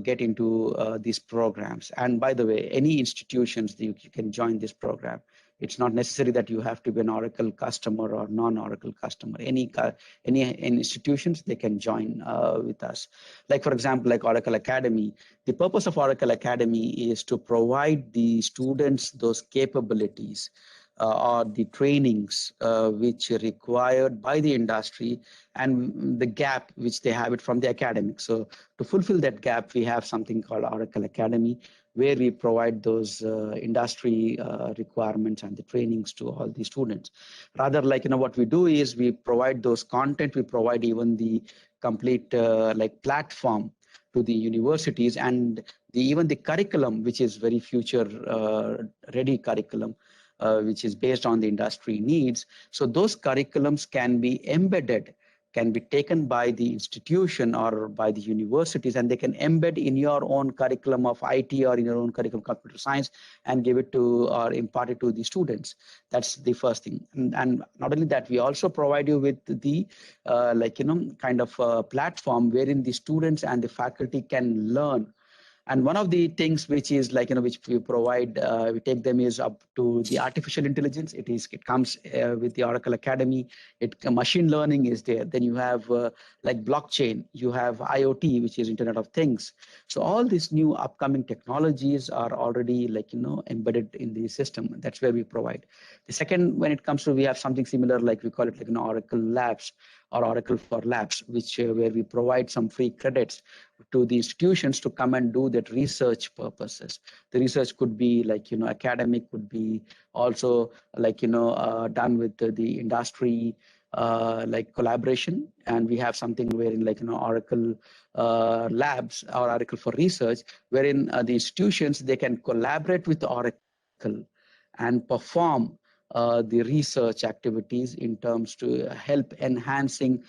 Speaker 7: get into these programs. And by the way, any institutions you can join this program. It's not necessary that you have to be an Oracle customer or non-Oracle customer. Any institutions, they can join with us. For example, Oracle Academy. The purpose of Oracle Academy is to provide the students those capabilities or the trainings which are required by the industry and the gap which they have it from the academic. So to fulfill that gap, we have something called Oracle Academy, where we provide those industry requirements and the trainings to all the students. Rather, what we do is we provide those content, we provide even the complete platform to the universities, and even the curriculum, which is very future ready curriculum, which is based on the industry needs. So those curriculums can be embedded, can be taken by the institution or by the universities, and they can embed in your own curriculum of IT or in your own curriculum of computer science and give it to or impart it to the students. That's the first thing. And not only that, we also provide you with the kind of platform wherein the students and the faculty can learn. And one of the things which is which we provide, we take them is up to the artificial intelligence. It comes with the Oracle Academy. Machine learning is there. Then you have blockchain. You have IoT, which is Internet of Things. So all these new upcoming technologies are already embedded in the system. That's where we provide. The second, when it comes to, we have something similar, we call it Oracle Labs or Oracle for Labs, which where we provide some free credits to the institutions to come and do that research purposes. The research could be academic, could be also done with the industry collaboration. And we have something wherein Oracle Labs or Oracle for Research, wherein the institutions, they can collaborate with Oracle and perform the research activities in terms to help enhancing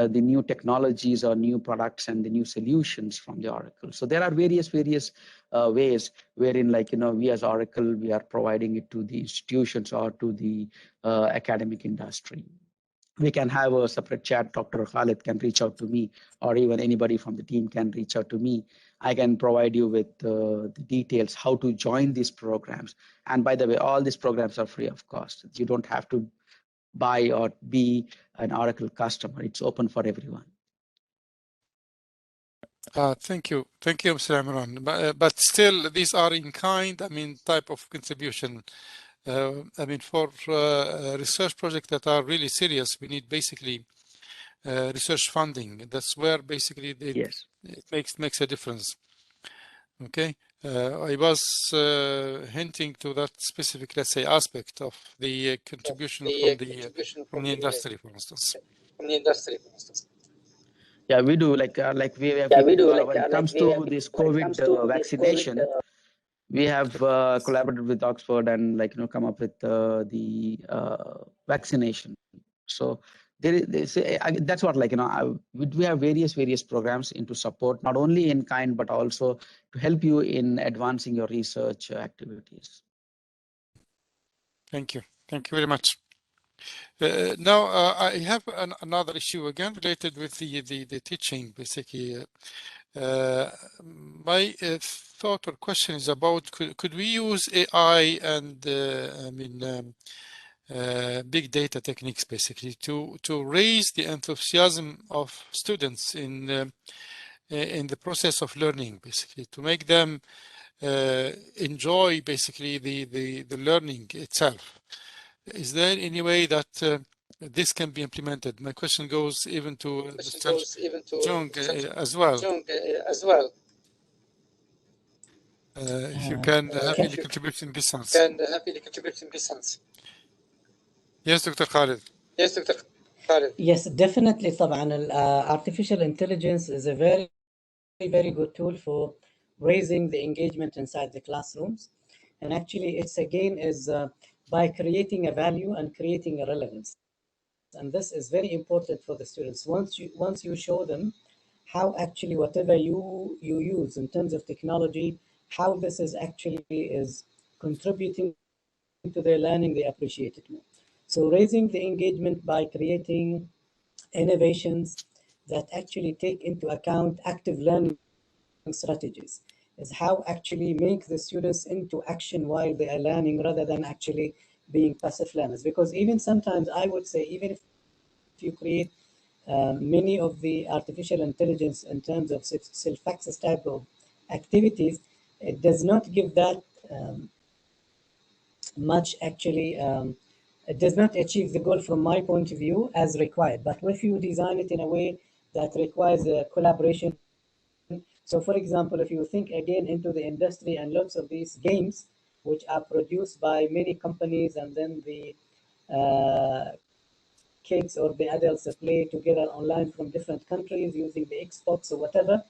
Speaker 7: the new technologies or new products and the new solutions from the Oracle. So there are various ways wherein, like, we as Oracle, we are providing it to the institutions or to the academic industry. We can have a separate chat. Dr. Khalid can reach out to me, or even anybody from the team can reach out to me. I can provide you with the details how to join these programs. And by the way, all these programs are free of cost. You don't have to buy or be an Oracle customer. It's open for everyone.
Speaker 2: Thank you, Mr. Imran. But still, these are in kind, type of contribution. For research projects that are really serious, we need basically research funding. That's where basically
Speaker 7: Yes.
Speaker 2: it makes a difference. Okay, I was hinting to that specific, let's say, aspect of the contribution from the industry, for instance.
Speaker 7: Yeah, we do. Like we have, when it comes to this COVID vaccination, we have collaborated with Oxford and come up with the vaccination. So that's what we have various programs into support, not only in kind but also to help you in advancing your research activities.
Speaker 2: Thank you very much. Now I have another issue again related with the teaching, basically. My thought or question is about could we use AI and big data techniques basically to raise the enthusiasm of students in the process of learning, basically to make them enjoy basically the learning itself. Is there any way that this can be implemented? My question goes even to Mr. Jung as well. If you can happily contribute in this sense. Yes, Dr. Khalid.
Speaker 5: Yes, definitely. طبعا artificial intelligence is a very, very good tool for raising the engagement inside the classrooms. And actually, it's again is by creating a value and creating a relevance. And this is very important for the students. Once you show them how actually whatever you use in terms of technology, how this is actually is contributing to their learning, they appreciate it more. So raising the engagement by creating innovations that actually take into account active learning strategies is how actually make the students into action while they are learning rather than actually being passive learners. Because even sometimes I would say, even if you create many of the artificial intelligence in terms of self-access type of activities, it does not give that much actually. It does not achieve the goal from my point of view as required. But if you design it in a way that requires a collaboration, so for example, if you think again into the industry and lots of these games which are produced by many companies and then the kids or the adults play together online from different countries using the Xbox or whatever,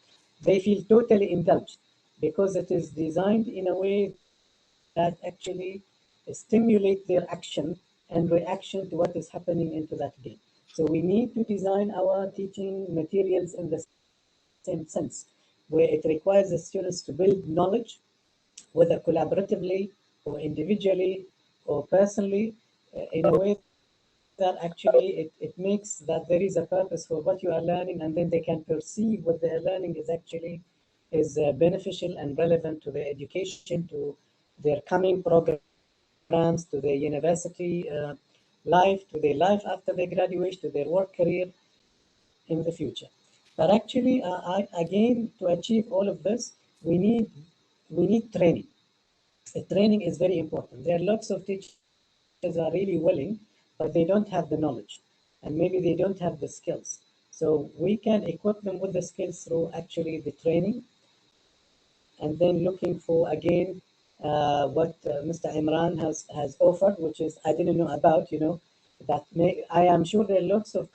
Speaker 5: they feel totally indulged because it is designed in a way that actually stimulate their action and reaction to what is happening into that game. So we need to design our teaching materials in the same sense, where it requires the students to build knowledge, whether collaboratively or individually or personally, in a way that actually it makes that there is a purpose for what you are learning, and then they can perceive what they are learning is actually beneficial and relevant to their education, to their coming programs, to their university life, to their life after they graduate, to their work career in the future. But actually, again, to achieve all of this, we need training. Training is very important. There are lots of teachers are really willing, but they don't have the knowledge, and maybe they don't have the skills. So we can equip them with the skills through actually the training, and then looking for again what Mr. Imran has offered, which is I didn't know about. That I am sure there are lots of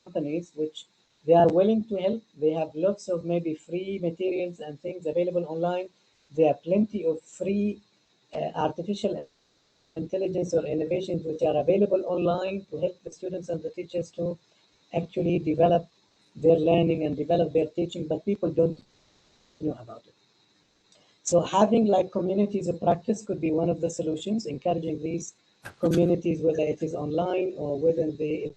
Speaker 5: companies which they are willing to help. They have lots of maybe free materials and things available online. There are plenty of free artificial intelligence or innovations which are available online to help the students and the teachers to actually develop their learning and develop their teaching, but people don't know about it. So having like communities of practice could be one of the solutions, encouraging these communities, whether it is online or within the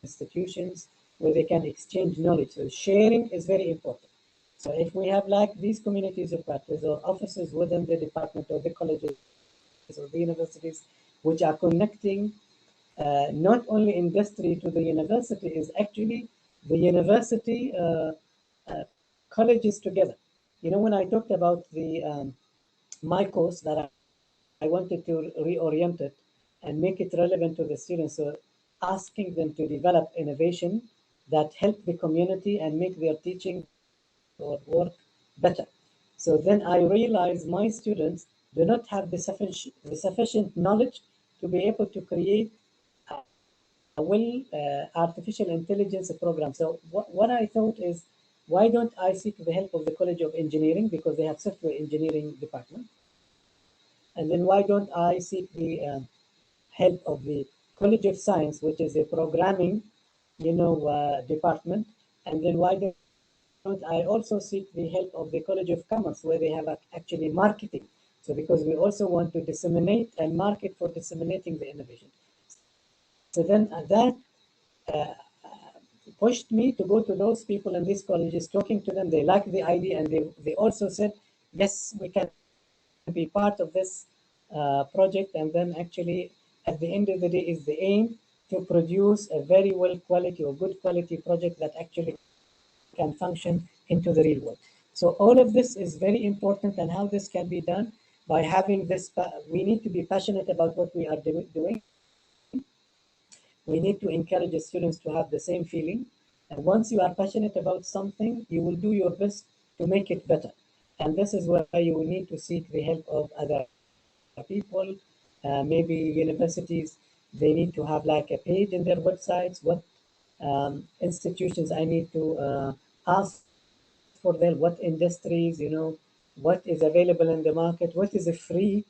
Speaker 5: institutions, where they can exchange knowledge. So sharing is very important. So if we have like these communities of practice or offices within the department or the colleges or the universities, which are connecting not only industry to the university, is actually the university colleges together. You know, when I talked about the my course that I wanted to reorient it and make it relevant to the students, so asking them to develop innovation that help the community and make their teaching or work better. So then I realized my students do not have the sufficient knowledge to be able to create a artificial intelligence program. So what I thought is, why don't I seek the help of the College of Engineering, because they have software engineering department? And then why don't I seek the help of the College of Science, which is a programming, department? And then why don't I also seek the help of the College of Commerce, where they have actually marketing? So because we also want to disseminate and market for disseminating the innovation. So then that pushed me to go to those people in these colleges, talking to them. They liked the idea, and they also said, yes, we can be part of this project. And then actually, at the end of the day, is the aim to produce a very well quality or good quality project that actually can function into the real world. So all of this is very important, and how this can be done by having this, we need to be passionate about what we are doing. We need to encourage the students to have the same feeling. And once you are passionate about something, you will do your best to make it better. And this is where you will need to seek the help of other people. Maybe universities, they need to have like a page in their websites, what institutions I need to ask for them, what industries, what is available in the market, what is free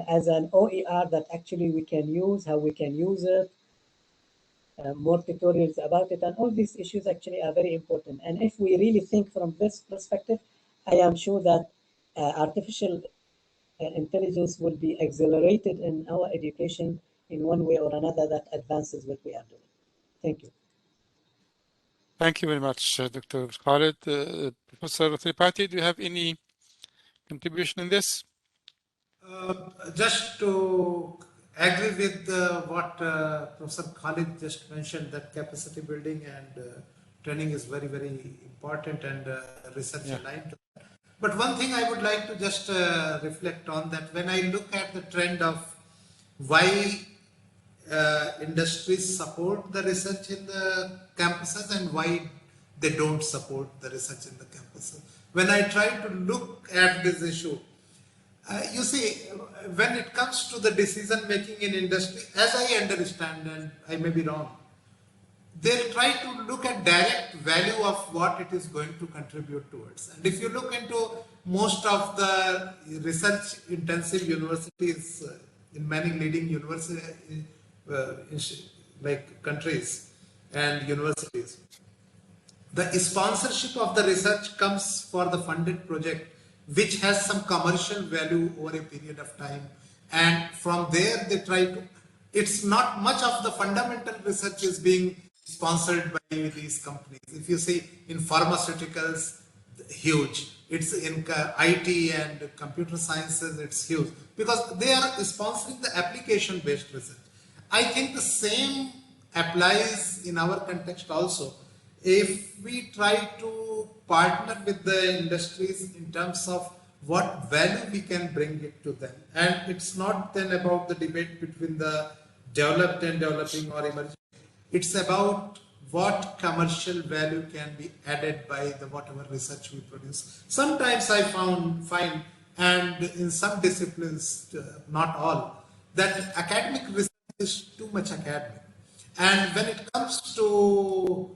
Speaker 5: as an OER that actually we can use, how we can use it, more tutorials about it, and all these issues actually are very important. And if we really think from this perspective, I am sure that artificial intelligence will be accelerated in our education in one way or another that advances what we are doing. Thank you.
Speaker 2: Thank you very much, Dr. Khalid. Professor Tripathi, do you have any contribution in this?
Speaker 6: Just to agree with what Professor Khalid just mentioned, that capacity building and training is very, very important, and research aligned to that. But one thing I would like to just reflect on, that when I look at the trend of why industries support the research in the campuses and why they don't support the research in the campuses. When I try to look at this issue, you see, when it comes to the decision making in industry, as I understand, and I may be wrong, they'll try to look at direct value of what it is going to contribute towards. And if you look into most of the research intensive universities in many leading university like countries and universities, the sponsorship of the research comes for the funded project, which has some commercial value over a period of time. And from there they try to, it's not much of the fundamental research is being sponsored by these companies. If you see in pharmaceuticals, huge. It's in IT and computer sciences, it's huge, because they are sponsoring the application based research. I think the same applies in our context also. If we try to partner with the industries in terms of what value we can bring it to them, and it's not then about the debate between the developed and developing or emerging, it's about what commercial value can be added by the whatever research we produce. Sometimes I find, and in some disciplines, not all, that academic research is too much academic. And when it comes to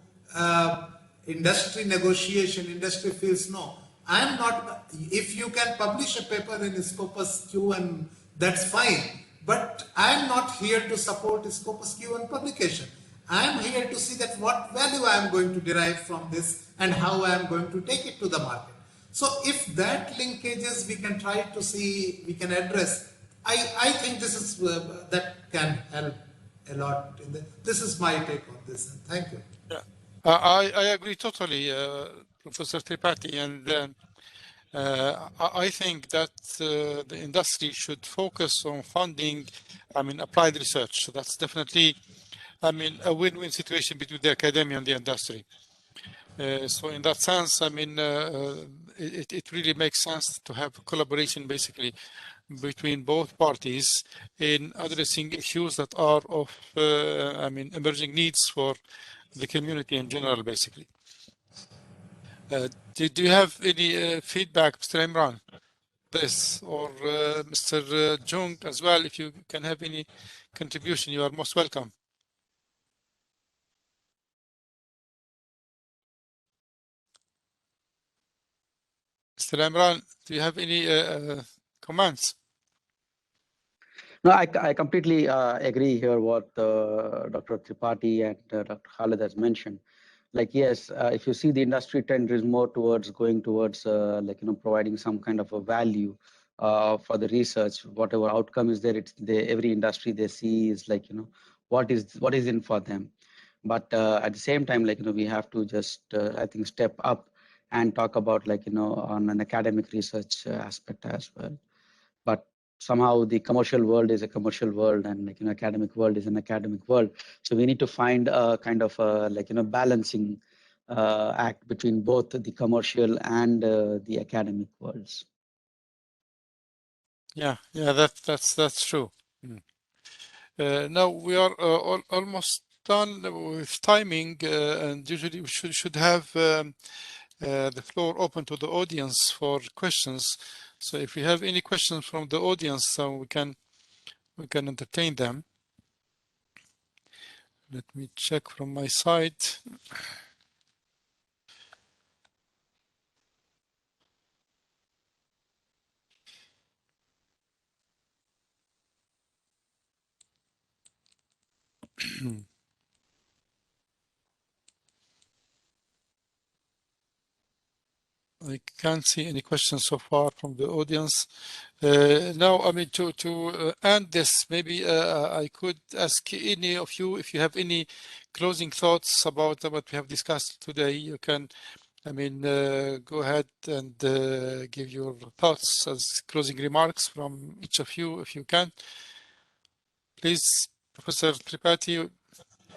Speaker 6: industry negotiation, industry feels, no, I am not, if you can publish a paper in Scopus Q, and that's fine, but I am not here to support Scopus Q and publication. I am here to see that what value I am going to derive from this and how I am going to take it to the market. So if that linkages we can try to see, we can address, I think this is that can help a lot. This is my take on this, and thank you.
Speaker 2: Yeah, I agree totally, Professor Tripathi, and I think that the industry should focus on funding, applied research. So that's definitely, a win-win situation between the academia and the industry. So in that sense, it really makes sense to have collaboration basically between both parties in addressing issues that are of, emerging needs for the community in general, basically. Do you have any feedback, Mr. Imran? This or Mr. Jung as well, if you can have any contribution, you are most welcome. Mr. Imran, do you have any comments?
Speaker 7: No, I completely agree here what Dr. Tripathi and Dr. Khalid has mentioned. Like, yes, if you see the industry trend is more towards going towards providing some kind of a value for the research, whatever outcome is there, every industry they see is what is in for them. But at the same time, we have to just I think step up and talk about on an academic research aspect as well. But somehow the commercial world is a commercial world, and academic world is an academic world. So we need to find a kind of balancing act between both the commercial and the academic worlds.
Speaker 2: Yeah, that's true. Now we are almost done with timing, and usually we should have the floor open to the audience for questions. So if you have any questions from the audience, we can entertain them. Let me check from my side. I can't see any questions so far from the audience. Now, to end this, maybe I could ask any of you if you have any closing thoughts about what we have discussed today. You can, go ahead and give your thoughts as closing remarks from each of you, if you can. Please, Professor Tripathi,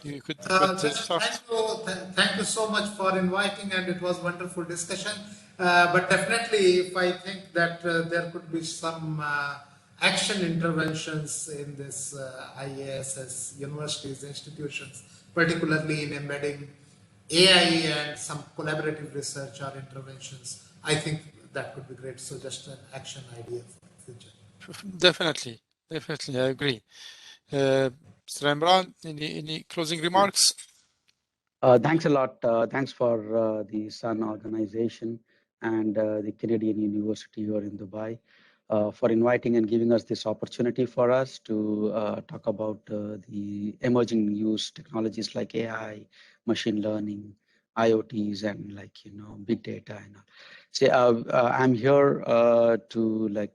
Speaker 2: you could start.
Speaker 6: Thank you so much for inviting, and it was wonderful discussion. But definitely, if I think that there could be some action interventions in this IASS, universities, institutions, particularly in embedding AI and some collaborative research or interventions, I think that could be great. So just an action idea for the future.
Speaker 2: Definitely, I agree. Mr. Imran, any closing remarks?
Speaker 7: Thanks a lot. Thanks for the SUN organization and the Canadian University here in Dubai for inviting and giving us this opportunity for us to talk about the emerging use technologies like AI, machine learning, IoTs, and big data. So I'm here to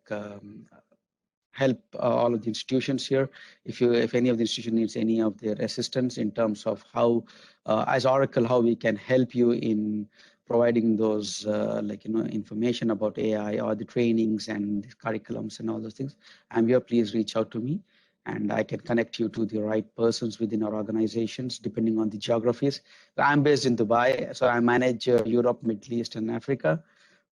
Speaker 7: help all of the institutions here. If any of the institution needs any of their assistance in terms of how, as Oracle, how we can help you in providing those information about AI or the trainings and the curriculums and all those things, I'm here. Please reach out to me, and I can connect you to the right persons within our organizations, depending on the geographies. I'm based in Dubai, so I manage Europe, Middle East, and Africa.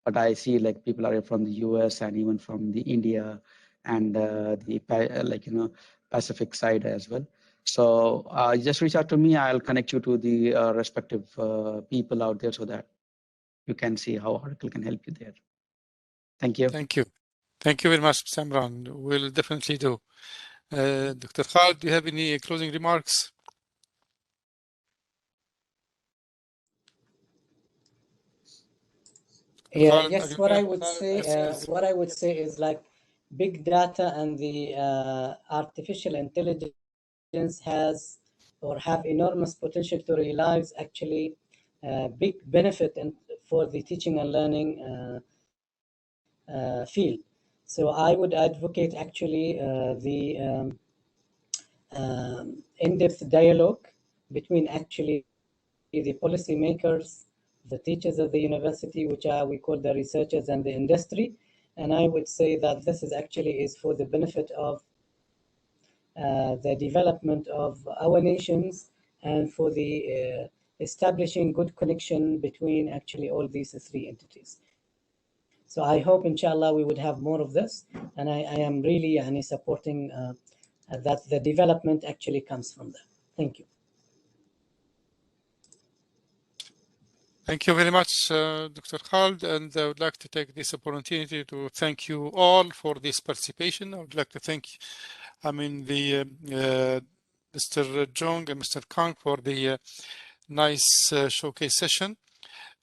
Speaker 7: But I see people are from the US and even from the India and the Pacific side as well. So just reach out to me. I'll connect you to the respective people out there so that you can see how Oracle can help you there. Thank you.
Speaker 2: Thank you. Thank you very much, Mr. Imran. We'll definitely do. Dr. Khalid, do you have any closing remarks?
Speaker 5: Yeah, yes, what I would say is like big data and the artificial intelligence has or have enormous potential to realize actually big benefit for the teaching and learning field. So I would advocate actually the in-depth dialogue between actually the policymakers, the teachers of the university, which we call the researchers, and the industry. And I would say that this is actually for the benefit of the development of our nations and for the establishing good connection between actually all these three entities. So I hope, inshallah, we would have more of this. And I am really supporting that the development actually comes from that. Thank you.
Speaker 2: Thank you very much, Dr. Khaled, and I would like to take this opportunity to thank you all for this participation. I would like to thank, Mr. Jong and Mr. Kang for the nice showcase session,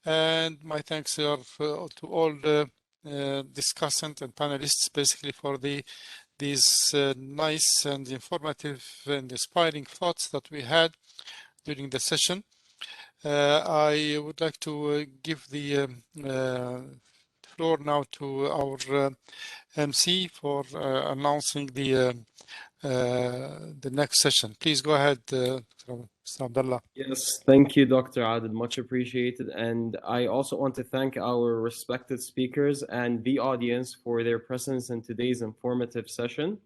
Speaker 2: and my thanks are to all the discussants and panelists, basically for these nice and informative and inspiring thoughts that we had during the session. I would like to give the floor now to our MC for announcing the next session. Please go ahead, Mr. Abdullah.
Speaker 1: Yes, thank you, Dr. Adil. Much appreciated. And I also want to thank our respected speakers and the audience for their presence in today's informative session.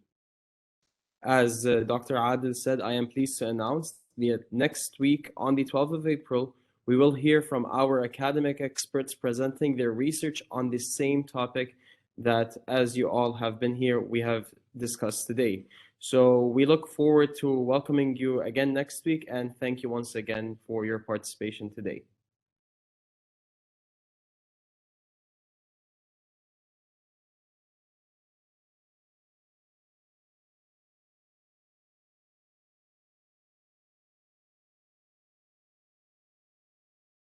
Speaker 1: As Dr. Adil said, I am pleased to announce that next week, on the 12th of April, we will hear from our academic experts presenting their research on the same topic that, as you all have been here, we have discussed today. So we look forward to welcoming you again next week, and thank you once again for your participation today.